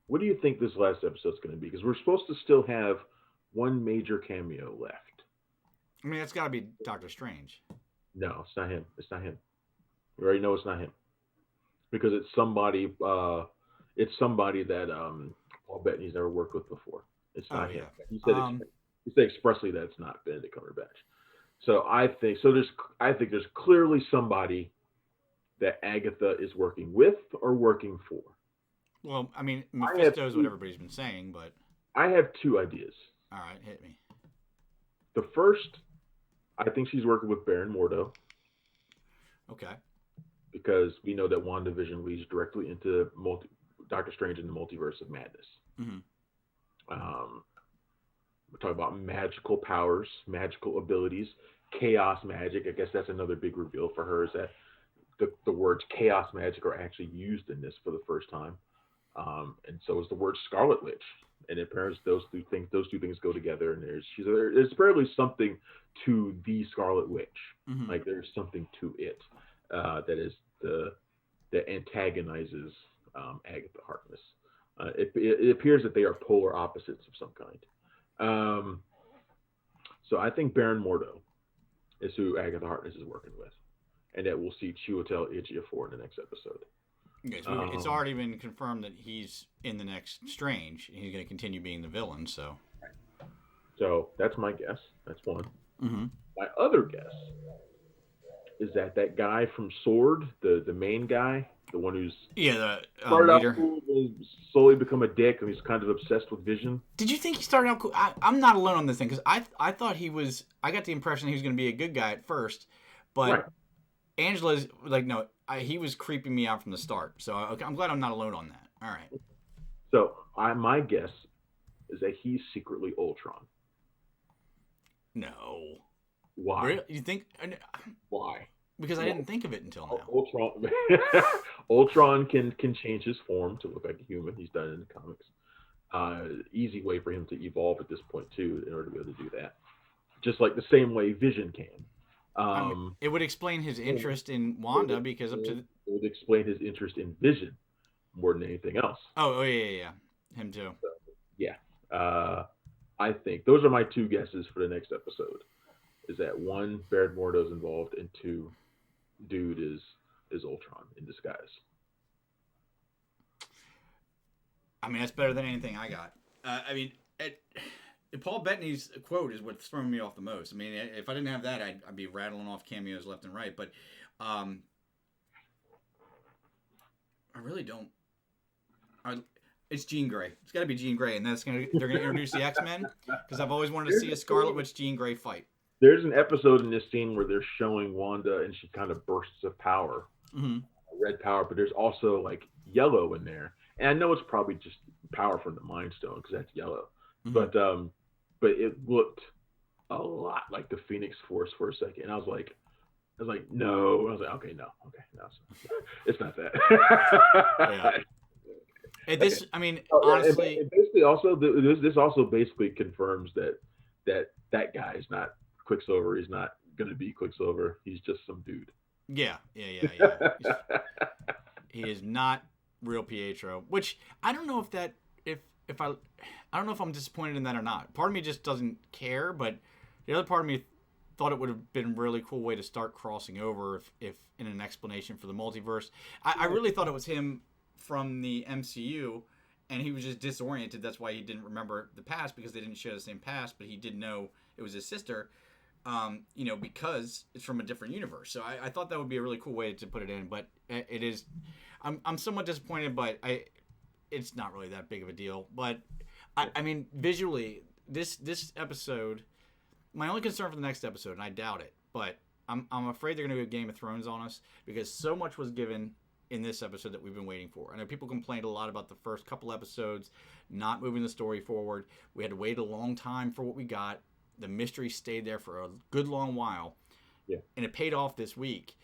What do you think this last episode's going to be? Because we're supposed to still have one major cameo left. I mean, it's got to be Doctor Strange. No, it's not him. It's not him. We already know it's not him because it's somebody. It's somebody that Paul Bettany's never worked with before. It's Oh not him. yeah. He said expressly that it's not Benedict Cumberbatch. So I think there's clearly somebody that Agatha is working with or working for. Well, I mean, I have Mephisto is what two, everybody's been saying, but I have two ideas. all right, hit me. The first, I think she's working with Baron Mordo Okay. because we know that WandaVision leads directly into Doctor Strange in the Multiverse of Madness. Mm-hmm. Um, we're talking about magical powers, magical abilities, chaos magic. I guess that's another big reveal for her is that the words chaos magic are actually used in this for the first time. And so is the word Scarlet Witch. And apparently those two things go together. And there's apparently something to the Scarlet Witch. Mm-hmm. Like there's something to it that antagonizes Agatha Harkness. It appears that they are polar opposites of some kind. Um, so I think Baron Mordo is who Agatha Harkness is working with, and that we'll see Chiwetel Ejiofor in the next episode. Okay, so it's Um, already been confirmed that he's in the next Strange. He's going to continue being the villain. So. so that's my guess. That's one. Mm-hmm. My other guess is that guy from Sword, the main guy, the one who's Yeah, the started out leader. cool, will slowly become a dick, and he's kind of obsessed with Vision. Did you think he started out cool? I'm not alone on this thing because I thought he was. I got the impression he was going to be a good guy at first, Right. but Angela's like, no, he was creeping me out from the start. So okay, I'm glad I'm not alone on that. All right. So my guess is that he's secretly Ultron. No. Why? Really? You think? Why? Because I didn't think of it until now. Ultron Ultron can change his form to look like a human. He's done it in the comics. Easy way for him to evolve at this point too, in order to be able to do that. Just like the same way Vision can. I mean, it would explain his interest in Wanda because up to it would explain his interest in Vision more than anything else. oh yeah, him too. So, yeah, I think those are my two guesses for the next episode. Is that one, Baron Mordo's involved, and two, dude is Ultron in disguise. I mean, that's better than anything I got. I mean, Paul Bettany's quote is what's throwing me off the most. I mean, if I didn't have that, I'd be rattling off cameos left and right. But I really don't. It's Jean Grey. It's got to be Jean Grey, and they're gonna introduce the X-Men because I've always wanted to see a Scarlet Witch Jean Grey fight. There's an episode in this scene where they're showing Wanda and she kind of bursts of power, red power, but there's also like yellow in there, and I know it's probably just power from the Mind Stone because that's yellow, but it looked a lot like the Phoenix Force for a second, and I was like, no, I was like, okay, no, it's not that. Yeah. And this, I mean, honestly, and basically also this also basically confirms that guy is not Quicksilver. He's not going to be Quicksilver. He's just some dude. Yeah. He is not real Pietro, which I don't know if I don't know if I'm disappointed in that or not. Part of me just doesn't care, but the other part of me thought it would have been a really cool way to start crossing over if in an explanation for the multiverse. I really thought it was him from the MCU, and he was just disoriented. That's why he didn't remember the past, because they didn't share the same past, but he did know it was his sister, because it's from a different universe. So I thought that would be a really cool way to put it in, but it is. I'm somewhat disappointed, but it's not really that big of a deal. But I mean, visually, this episode, my only concern for the next episode, and I doubt it, but I'm afraid they're going to go Game of Thrones on us, because so much was given in this episode that we've been waiting for. I know people complained a lot about the first couple episodes not moving the story forward. We had to wait a long time for what we got. The mystery stayed there for a good long while. Yeah. And it paid off this week.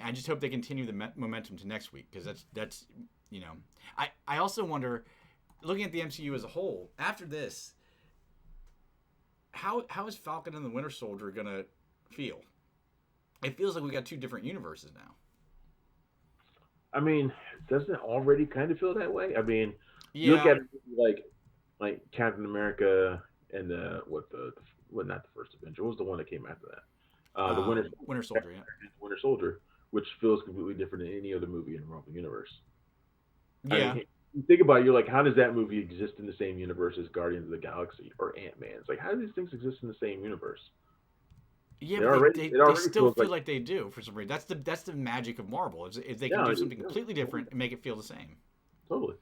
I just hope they continue the momentum to next week, because that's I also wonder, looking at the MCU as a whole, after this, how is Falcon and the Winter Soldier going to feel? It feels like we got two different universes now. I mean, doesn't it already kind of feel that way? I mean, Yeah. you look at it like Captain America and not the first Avenger. What was the one that came after that? The Winter Soldier, yeah. Winter Soldier, which feels completely different than any other movie in the Marvel universe. Yeah. I mean, you think about it, you're like, how does that movie exist in the same universe as Guardians of the Galaxy or Ant-Man? It's like, how do these things exist in the same universe? Yeah, but they still feel like they do for some reason. That's the magic of Marvel, is they can do something completely different and make it feel the same. Totally.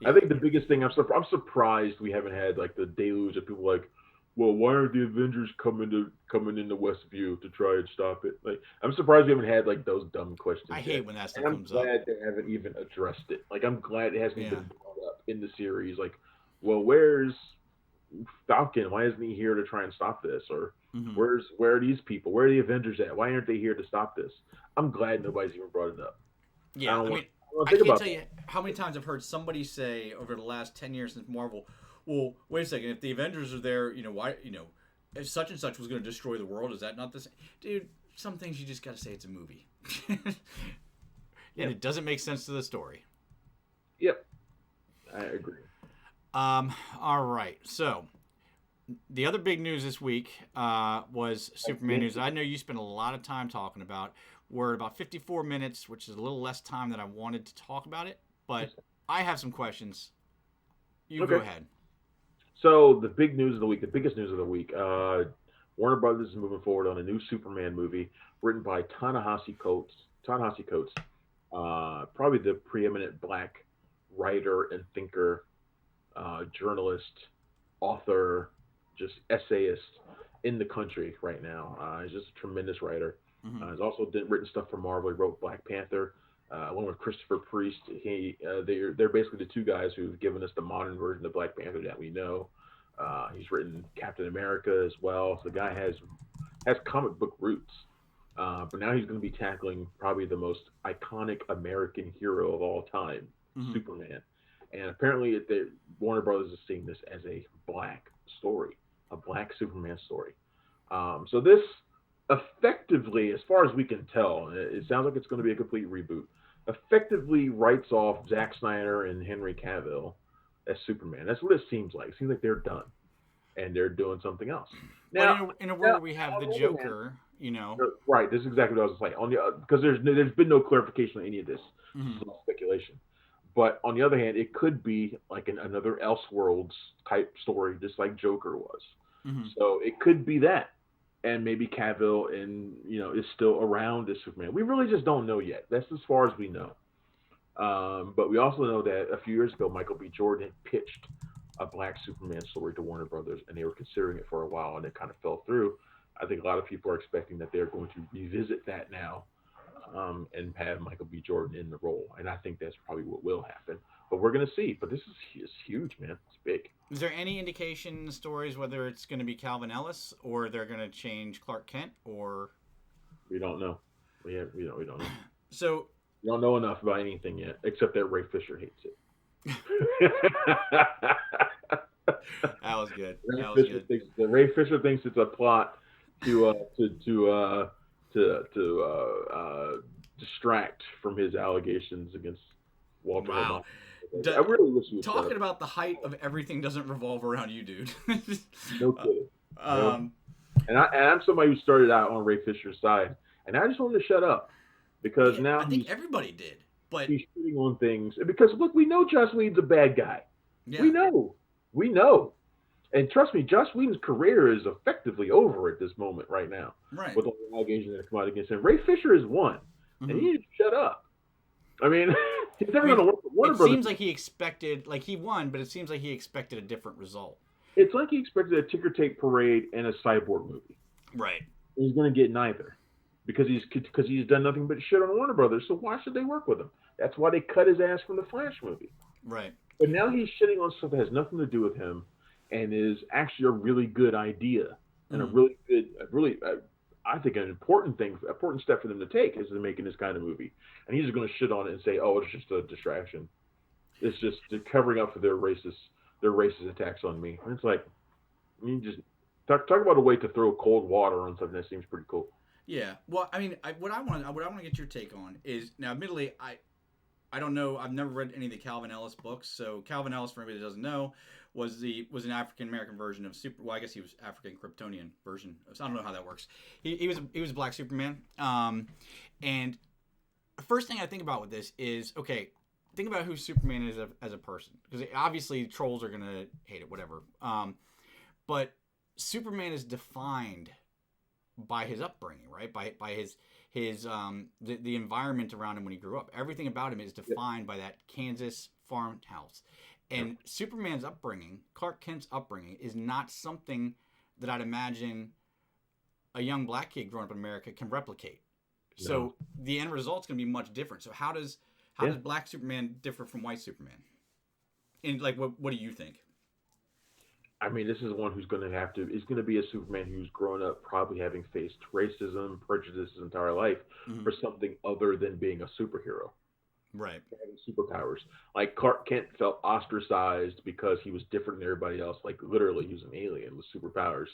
Yeah. I think the biggest thing I'm surprised we haven't had like the deluge of people like, well, why aren't the Avengers coming into Westview to try and stop it? Like, I'm surprised we haven't had like those dumb questions. I hate when that stuff comes up. I'm glad up. they haven't even addressed it. Like, I'm glad it hasn't been brought up in the series. Like, well, where's Falcon? Why isn't he here to try and stop this? Or where are these people? Where are the Avengers at? Why aren't they here to stop this? I'm glad nobody's even brought it up. Yeah, I can't tell you how many times I've heard somebody say over the last 10 years since Marvel, well, wait a second, if the Avengers are there, why, if such and such was going to destroy the world, is that not the same? Dude, some things you just got to say it's a movie. And it doesn't make sense to the story. Yep. I agree. All right. So, the other big news this week was Superman news. I know you spent a lot of time talking about. We're at about 54 minutes, which is a little less time than I wanted to talk about it. But I have some questions. You go ahead. So, the big news of the week, the biggest news of the week, Warner Brothers is moving forward on a new Superman movie written by Ta-Nehisi Coates. Ta-Nehisi Coates, probably the preeminent black writer and thinker, journalist, author, just essayist in the country right now. He's just a tremendous writer. He's also written stuff for Marvel. He wrote Black Panther, along with Christopher Priest. They're basically the two guys who've given us the modern version of Black Panther that we know. He's written Captain America as well. So the guy has comic book roots. But now he's going to be tackling probably the most iconic American hero of all time, Superman. And apparently Warner Brothers is seeing this as a black story, a black Superman story. So this effectively, as far as we can tell, it sounds like it's going to be a complete reboot, effectively writes off Zack Snyder and Henry Cavill as Superman. That's what it seems like. It seems like they're done and they're doing something else. Now, in a world where we have the Joker, Right, this is exactly what I was saying. Because there's been no clarification on any of this. This is all speculation. But on the other hand, it could be like another Elseworlds type story, just like Joker was. Hmm. So it could be that, and maybe Cavill and is still around as Superman. We really just don't know yet. That's as far as we know. But we also know that a few years ago, Michael B. Jordan had pitched a Black Superman story to Warner Brothers, and they were considering it for a while, and it kind of fell through. I think a lot of people are expecting that they're going to revisit that now, and have Michael B. Jordan in the role, and I think that's probably what will happen. But we're gonna see. But this is huge, man. It's big. Is there any indication in the stories whether it's going to be Calvin Ellis or they're going to change Clark Kent or? We don't know. We don't know. So We don't know enough about anything yet, except that Ray Fisher hates it. that was good. Ray That was Fisher good. thinks Ray Fisher thinks it's a plot to distract from his allegations against Walter Wow. Hill. I really wish he would shut Talking up. about the height of everything doesn't revolve around you, dude. No kidding. um, And I'm somebody who started out on Ray Fisher's side, and I just want him to shut up because yeah, now I think everybody did, but he's shooting on things. Because look, we know Joss Whedon's a bad guy. yeah, We know, and trust me, Joss Whedon's career is effectively over at this moment right now right. with all the allegations that come out against him. Ray Fisher is one, and Mhm. he needs to shut up. I mean, he's never I mean, going to work with Warner it Brothers. seems like he expected, like he won, but it seems like he expected a different result. It's like he expected a ticker tape parade and a cyborg movie. Right. He's going to get neither because he's done nothing but shit on Warner Brothers. So why should they work with him? That's why they cut his ass from the Flash movie. Right. But now he's shitting on stuff that has nothing to do with him, and is actually a really good idea and I think an important step for them to take is in making this kind of movie. And he's just going to shit on it and say, "Oh, it's just a distraction. It's just covering up for their racist attacks on me." And it's like, I mean, just talk about a way to throw cold water on something that seems pretty cool. Yeah. Well, I mean, what I want to get your take on is now, admittedly, I don't know. I've never read any of the Calvin Ellis books. So Calvin Ellis, for anybody that doesn't know, was an African American version of Super. Well, I guess he was African Kryptonian version. So I don't know how that works. He was Black Superman. And the first thing I think about with this is, okay, think about who Superman is as a person, because obviously trolls are gonna hate it, whatever. But Superman is defined by his upbringing, right? By his the environment around him when he grew up. Everything about him is defined by that Kansas farmhouse. And Superman's upbringing, Clark Kent's upbringing, is not something that I'd imagine a young black kid growing up in America can replicate. No. So the end result's going to be much different. So how does Black Superman differ from White Superman? And like, what do you think? I mean, this is one who's going to be a Superman who's grown up probably having faced racism, prejudice his entire life for something other than being a superhero. Right. Having superpowers. Like Clark Kent felt ostracized because he was different than everybody else. Like literally, he was an alien with superpowers.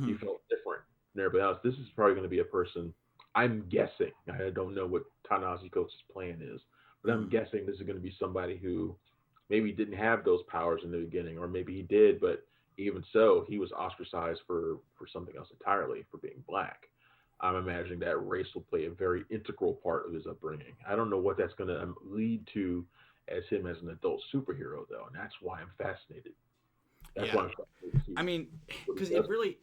He felt different than everybody else. This is probably going to be a person, I'm guessing, I don't know what Ta-Nehisi Coates' plan is, but I'm guessing this is going to be somebody who maybe didn't have those powers in the beginning, or maybe he did, but even so, he was ostracized for something else entirely, for being black. I'm imagining that race will play a very integral part of his upbringing. I don't know what that's going to lead to as him as an adult superhero, though, and that's why I'm fascinated. That's why I'm fascinated to see. I mean, because it really...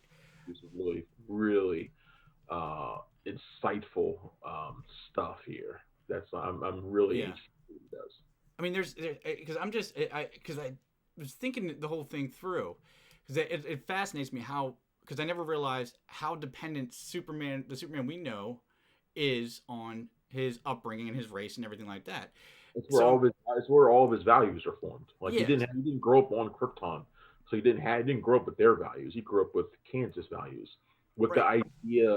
This is really, really insightful stuff here. I'm really interested in what he does. I mean, because I was thinking the whole thing through, because it fascinates me how, because I never realized how dependent the Superman we know, is on his upbringing and his race and everything like that. It's where all of his values are formed. Like he didn't grow up on Krypton, so he didn't grow up with their values. He grew up with Kansas values, with the idea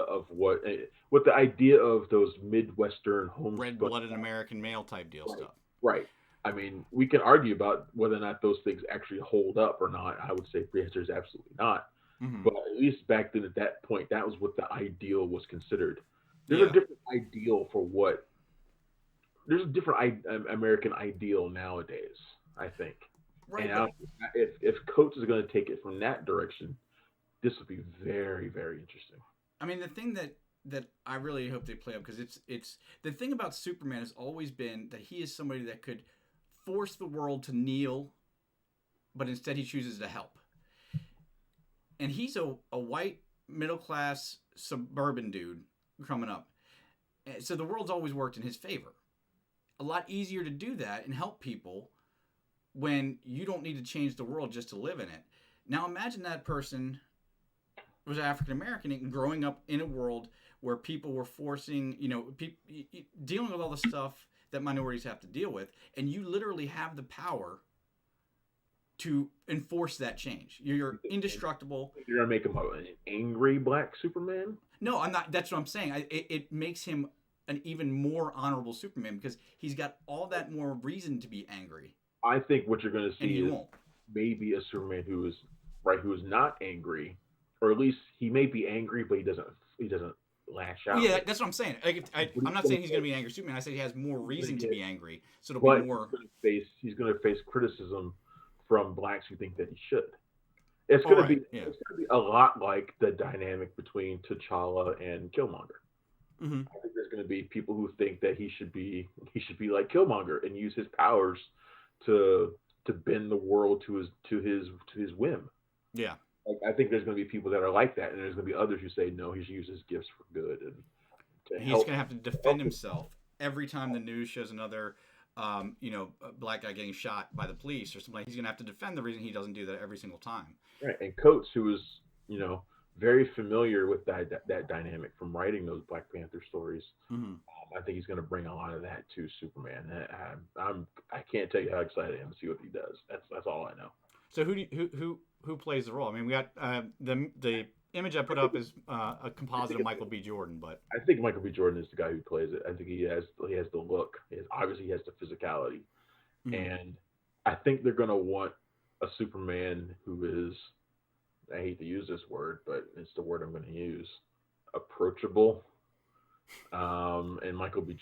of those Midwestern red-blooded American male type deal stuff. Right. I mean, we can argue about whether or not those things actually hold up or not. I would say the answer is absolutely not. But at least back then, at that point, that was what the ideal was considered. There's a different ideal for what. There's a different American ideal nowadays, I think. Right. And if Coates is going to take it from that direction, this would be very, very interesting. I mean, the thing that I really hope they play up, because it's the thing about Superman has always been that he is somebody that could force the world to kneel, but instead he chooses to help. And he's a white, middle-class, suburban dude coming up. So the world's always worked in his favor. A lot easier to do that and help people when you don't need to change the world just to live in it. Now imagine that person was African American and growing up in a world where people were forcing, dealing with all the stuff that minorities have to deal with, and you literally have the power to enforce that change. You're indestructible. You're gonna make him an angry black Superman? No, I'm not. That's what I'm saying. It makes him an even more honorable Superman because he's got all that more reason to be angry. I think what you're gonna see is won't. maybe a Superman who is not angry, or at least he may be angry, but he doesn't lash out. Well, yeah, that's what I'm saying. I'm not saying he's going to be an angry Superman. I say he has more reason to be angry, so it'll be more. He's going to face criticism from blacks who think that he should. It's going to be a lot like the dynamic between T'Challa and Killmonger. Mm-hmm. I think there's going to be people who think that he should be like Killmonger and use his powers to bend the world to his whim. Yeah. I think there's going to be people that are like that, and there's going to be others who say no, he should use his gifts for good. And he's going to have to defend himself every time the news shows another, black guy getting shot by the police or something. He's going to have to defend the reason he doesn't do that every single time. Right, and Coates, who is very familiar with that dynamic from writing those Black Panther stories, I think he's going to bring a lot of that to Superman. I can't tell you how excited I am to see what he does. That's all I know. So who plays the role? I mean, we got the image I put up is a composite of Michael B. Jordan, but I think Michael B. Jordan is the guy who plays it. I think he has the look. Obviously, he has the physicality, and I think they're going to want a Superman who is, I hate to use this word, but it's the word I'm going to use, approachable. And Michael B.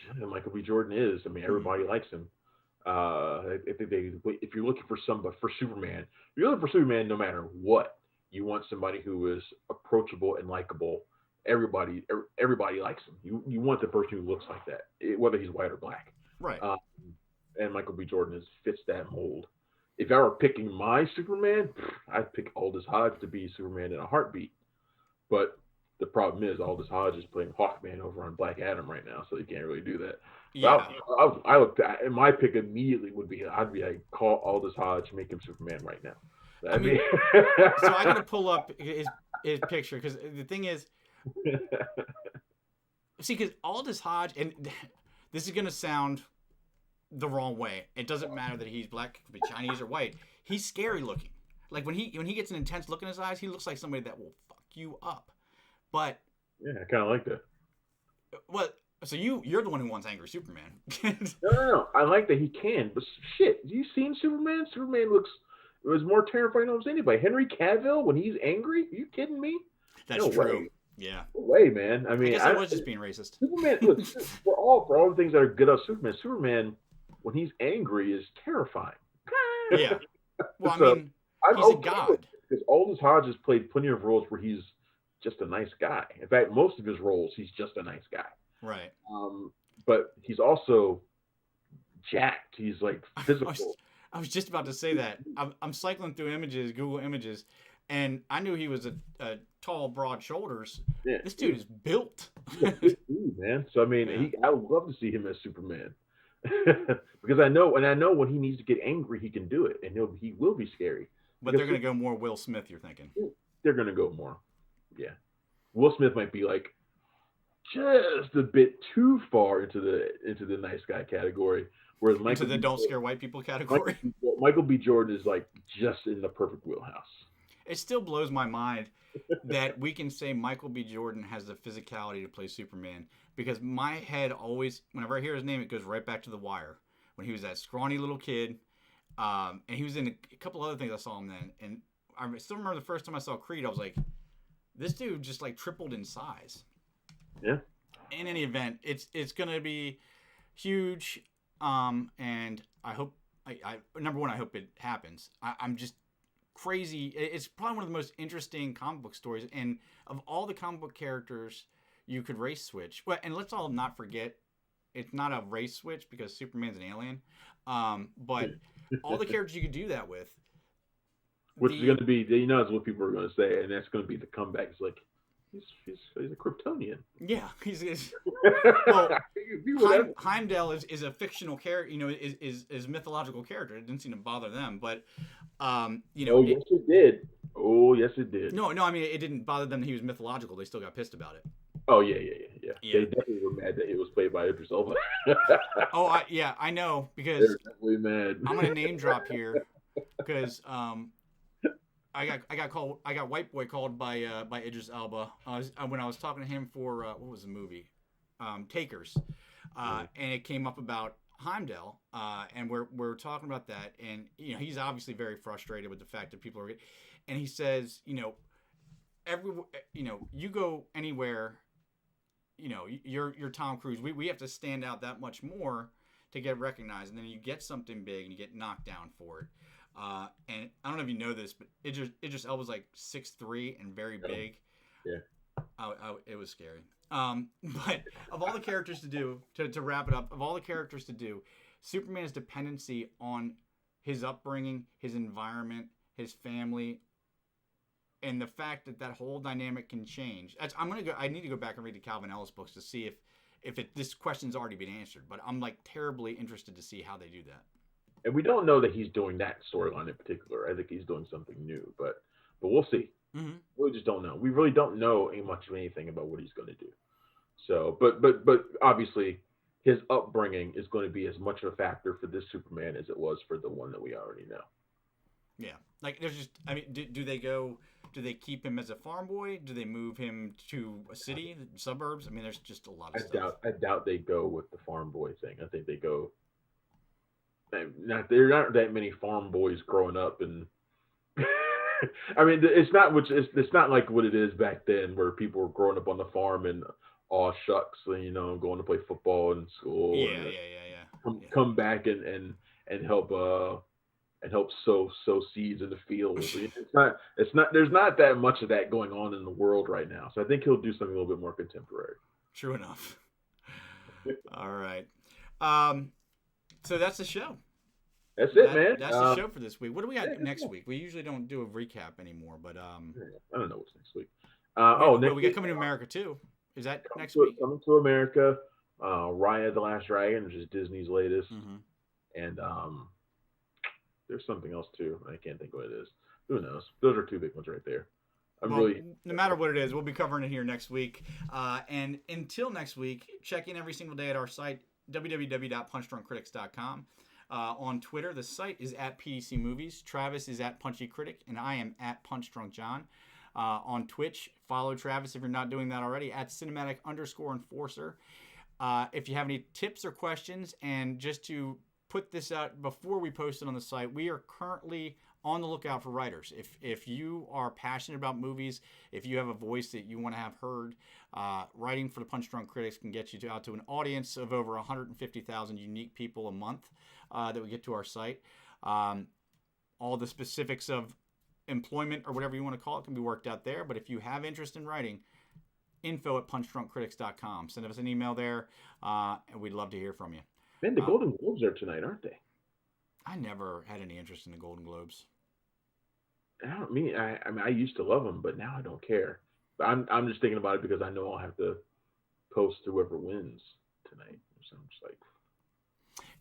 Jordan is. I mean, everybody likes him. I think if you're looking for Superman, no matter what, you want somebody who is approachable and likable. Everybody likes him. You want the person who looks like that, whether he's white or black. Right. And Michael B. Jordan fits that mold. If I were picking my Superman, I'd pick Aldous Hodge to be Superman in a heartbeat. But the problem is Aldous Hodge is playing Hawkman over on Black Adam right now, so he can't really do that. Yeah. I looked at, and my pick immediately would be I'd call Aldous Hodge, make him Superman right now. I mean, so I gotta pull up his picture because the thing is, see, because Aldous Hodge, and this is gonna sound the wrong way. It doesn't matter that he's black, could be Chinese or white. He's scary looking. Like when he gets an intense look in his eyes, he looks like somebody that will fuck you up. But yeah, I kind of like that. What? So you're the one who wants angry Superman. No. I like that he can. But shit, have you seen Superman? Superman was more terrifying than almost anybody. Henry Cavill, when he's angry, are you kidding me? That's true. Yeah. No way, man. I mean, I guess I was just being racist. Superman, look, for all the things that are good of Superman, Superman, when he's angry, is terrifying. Yeah. Well, I mean, he's a god. Because Aldous Hodge has played plenty of roles where he's just a nice guy. In fact, most of his roles, he's just a nice guy. Right. But he's also jacked. He's like physical. I was just about to say that. I'm cycling through Google Images, and I knew he was a tall, broad shoulders. Yeah. This dude is built. Dude, man. So I mean, I would love to see him as Superman. Because I know when he needs to get angry, he can do it, and he will be scary. But they're going to go more Will Smith, you're thinking? They're going to go more. Yeah. Will Smith might be like just a bit too far into the nice guy category, whereas into the don't scare white people category. Michael B. Jordan is like just in the perfect wheelhouse. It still blows my mind that we can say Michael B. Jordan has the physicality to play Superman, because my head always, whenever I hear his name, it goes right back to The Wire, when he was that scrawny little kid, and he was in a couple other things I saw him then, and I still remember the first time I saw Creed, I was like, this dude just like tripled in size. Yeah. In any event, it's gonna be huge, and I hope number one, I hope it happens. I'm just crazy. It's probably one of the most interesting comic book stories, and of all the comic book characters you could race switch. Well, and let's all not forget it's not a race switch because Superman's an alien. But all the characters you could do that with. Which is going to be, that's what people are going to say, and that's going to be the comeback. It's like, he's a Kryptonian. Yeah, he's well, Whatever. Heimdall is a fictional character, is mythological character. It didn't seem to bother them, but yes, it did. Oh, yes, it did. No, I mean, it didn't bother them that he was mythological. They still got pissed about it. Oh yeah. They definitely were mad that he was played by Idris Elba. I know because they're definitely mad. I'm gonna name drop here because I got white boy called by Idris Elba when I was talking to him for what was the movie, Takers, and it came up about Heimdall, and we're talking about that, and he's obviously very frustrated with the fact that people are, and he says you go anywhere, you're Tom Cruise. We have to stand out that much more to get recognized, and then you get something big and you get knocked down for it. And I don't know if you know this, but Idris Elba's like 6'3" and very big. Yeah. It was scary. But of all the characters to do, to wrap it up, of all the characters to do, Superman's dependency on his upbringing, his environment, his family, and the fact that whole dynamic can change. I need to go back and read the Calvin Ellis books to see if this question's already been answered. But I'm like terribly interested to see how they do that. And we don't know that he's doing that storyline in particular. I think he's doing something new, but we'll see. Mm-hmm. We just don't know. We really don't know much of anything about what he's going to do. So, but obviously, his upbringing is going to be as much of a factor for this Superman as it was for the one that we already know. Yeah, like there's just, I mean, do they keep him as a farm boy? Do they move him to a city, suburbs? I mean, there's just a lot of stuff. I doubt they go with the farm boy thing. I think they go. There aren't that many farm boys growing up, and I mean, it's not like what it is back then, where people were growing up on the farm and aw shucks, going to play football in school. Yeah. Come back and help sow seeds in the fields. It's not. There's not that much of that going on in the world right now. So I think he'll do something a little bit more contemporary. True enough. All right. So that's the show. That's it, man. That's the show for this week. What do we got next week? We usually don't do a recap anymore, but I don't know what's next week. Next we got Coming to America too. Is that next week? Coming to America, Raya the Last Dragon, which is Disney's latest, and there's something else too. I can't think what it is. Who knows? Those are two big ones right there. No matter what it is, we'll be covering it here next week. And until next week, check in every single day at our site, www.punchdrunkcritics.com. On Twitter, the site is at PDC Movies. Travis is at Punchy Critic, and I am at PunchDrunkJohn. On Twitch, follow Travis if you're not doing that already, at cinematic_enforcer. If you have any tips or questions, and just to put this out before we post it on the site, we are currently on the lookout for writers. If you are passionate about movies, if you have a voice that you want to have heard, writing for the Punch Drunk Critics can get you out to an audience of over 150,000 unique people a month that we get to our site. All the specifics of employment or whatever you want to call it can be worked out there. But if you have interest in writing, info@punchdrunkcritics.com. Send us an email there, and we'd love to hear from you. Man, the Golden Globes are tonight, aren't they? I never had any interest in the Golden Globes. I mean, I used to love them, but now I don't care. But I'm just thinking about it because I know I'll have to post whoever wins tonight. So I'm just like.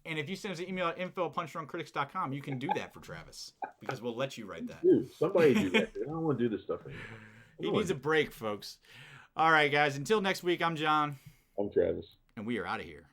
And if you send us an email at info@punchdrunkcritics.com, you can do that for Travis because we'll let you write that. Dude, somebody do that. I don't want to do this stuff anymore. He needs a break, folks. All right, guys. Until next week, I'm John. I'm Travis. And we are out of here.